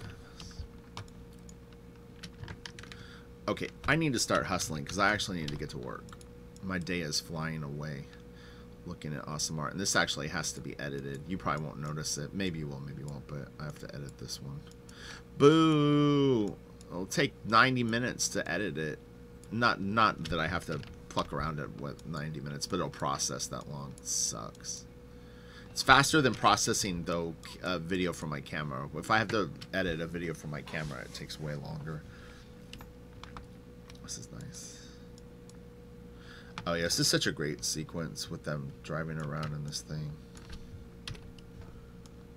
okay, I need to start hustling because I actually need to get to work. My day is flying away looking at awesome art. And this actually has to be edited. You probably won't notice it. Maybe you will, maybe you won't, but I have to edit this one. Boo! It'll take 90 minutes to edit it. Not that I have to pluck around it with 90 minutes, but it'll process that long. It sucks. It's faster than processing, though, a video from my camera. If I have to edit a video from my camera, it takes way longer. This is nice. Oh, yeah, this is such a great sequence with them driving around in this thing.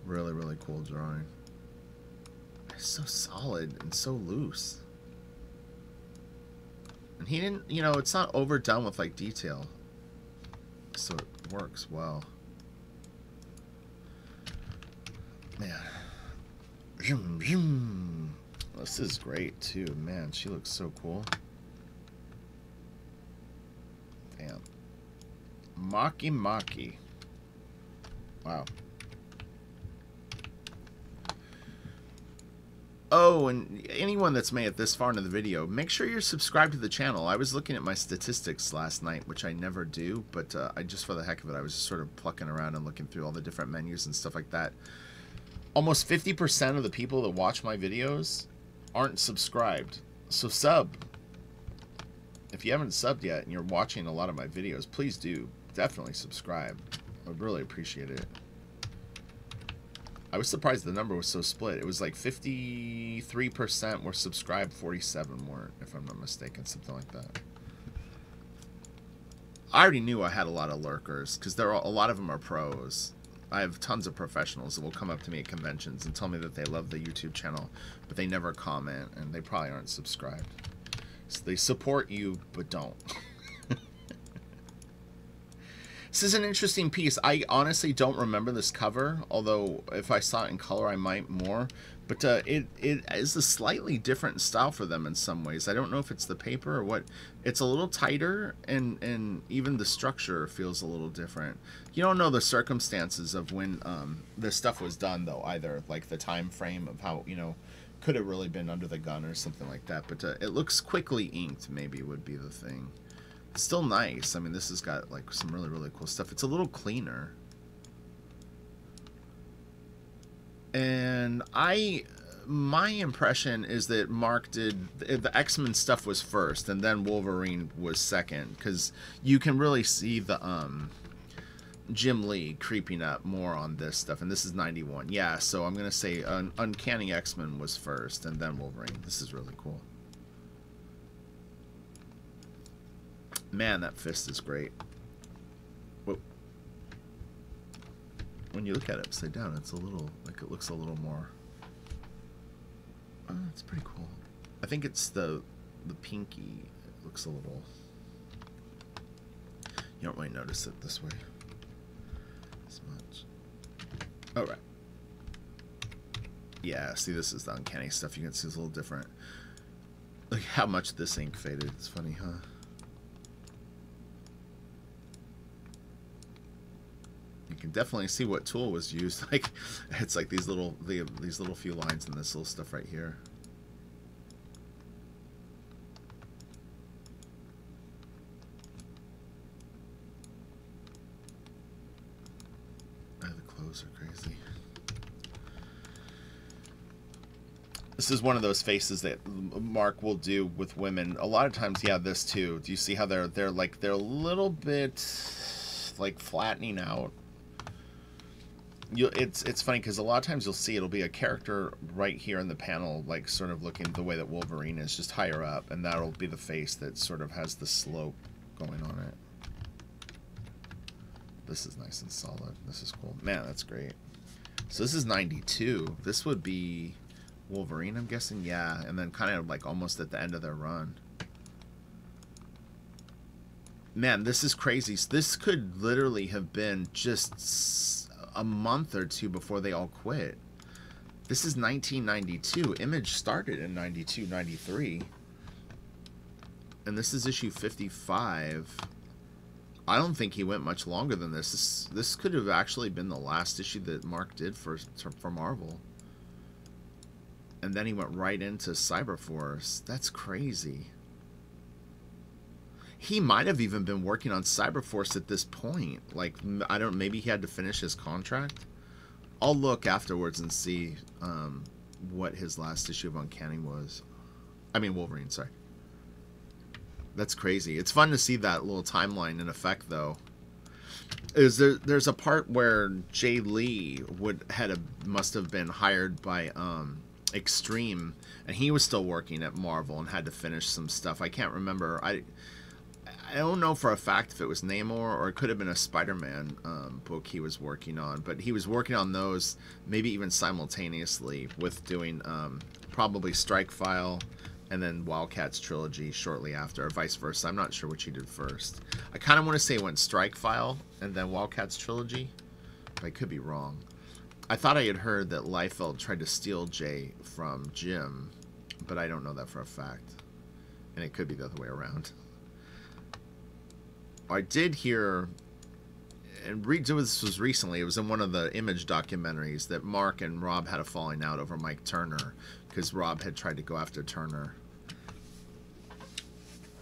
Really, really cool drawing. It's so solid and so loose. And he didn't, you know, it's not overdone with, like, detail. So it works well. Man. This is great, too. Man, she looks so cool. Damn. Maki. Wow. Oh, and anyone that's made it this far into the video, make sure you're subscribed to the channel. I was looking at my statistics last night, which I never do, but I just, for the heck of it, I was just sort of plucking around and looking through all the different menus and stuff like that. Almost 50% of the people that watch my videos aren't subscribed. So sub. If you haven't subbed yet and you're watching a lot of my videos, please do. Definitely subscribe. I would really appreciate it. I was surprised the number was so split. It was like 53% were subscribed, 47 weren't, if I'm not mistaken, something like that. I already knew I had a lot of lurkers because there are a lot of them are pros. I have tons of professionals that will come up to me at conventions and tell me that they love the YouTube channel, but they never comment and they probably aren't subscribed. So they support you, but don't. This is an interesting piece. I honestly don't remember this cover, although if I saw it in color, I might more. But it is a slightly different style for them in some ways. I don't know if it's the paper or what. It's a little tighter, and even the structure feels a little different. You don't know the circumstances of when this stuff was done, though, either. Like the time frame of how, you know, could have really been under the gun or something like that. But it looks quickly inked, maybe, would be the thing. Still nice. I mean, this has got like some really, really cool stuff. It's a little cleaner. And my impression is that Marc did, the X-Men stuff was first and then Wolverine was second, because you can really see the Jim Lee creeping up more on this stuff. And this is 91. Yeah, so I'm going to say Uncanny X-Men was first and then Wolverine. This is really cool. Man, that fist is great. Whoa. When you look at it upside down, it's a little, like, it looks a little more... it's pretty cool. I think it's the pinky. It looks a little... You don't really notice it this way as much. Oh, right. Yeah, see, this is the Uncanny stuff. You can see it's a little different. Look how much this ink faded. It's funny, huh? You can definitely see what tool was used. Like, it's like these little few lines and this little stuff right here. Oh, the clothes are crazy. This is one of those faces that Marc will do with women. A lot of times, yeah, this too. Do you see how they're a little bit like flattening out? It's funny because a lot of times you'll see it'll be a character right here in the panel, like sort of looking the way that Wolverine is, just higher up, and that'll be the face that sort of has the slope going on it. This is nice and solid. This is cool. Man, that's great. So this is 92. This would be Wolverine, I'm guessing. Yeah, and then kind of like almost at the end of their run. Man, this is crazy. This could literally have been just a month or two before they all quit. This is 1992. Image started in 92, 93. And this is issue 55. I don't think he went much longer than this. This could have actually been the last issue that Marc did for Marvel. And then he went right into Cyberforce. That's crazy. He might have even been working on Cyberforce at this point. Like, I don't, maybe he had to finish his contract. I'll look afterwards and see what his last issue of Uncanny was. I mean, Wolverine, sorry. That's crazy. It's fun to see that little timeline in effect, though. There's a part where Jay Lee must have been hired by Extreme, and he was still working at Marvel and had to finish some stuff. I can't remember. I don't know for a fact if it was Namor or it could have been a Spider-Man book he was working on, but he was working on those maybe even simultaneously with doing probably Strike File and then Wildcats trilogy shortly after, or vice versa. I'm not sure which he did first. I kind of want to say it went Strike File and then Wildcats trilogy, but I could be wrong. I thought I had heard that Liefeld tried to steal Jay from Jim, but I don't know that for a fact. And it could be the other way around. I did hear, and this was recently, it was in one of the Image documentaries, that Marc and Rob had a falling out over Mike Turner, because Rob had tried to go after Turner.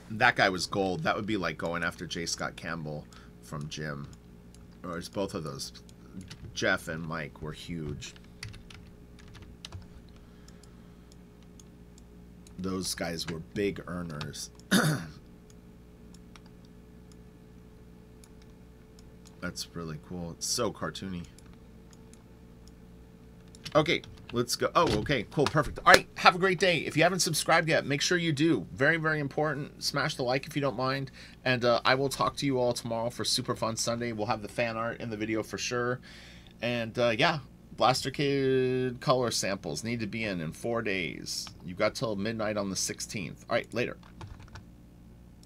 That guy was gold. That would be like going after J. Scott Campbell from Jim. Or it's both of those. Jeff and Mike were huge. Those guys were big earners. That's really cool. It's so cartoony. Okay, let's go. Oh, okay, cool, perfect. All right, have a great day. If you haven't subscribed yet, make sure you do. Very, very important. Smash the like if you don't mind. And I will talk to you all tomorrow for Super Fun Sunday. We'll have the fan art in the video for sure. And yeah, Blaster Kid color samples need to be in 4 days. You've got till midnight on the 16th. All right, later.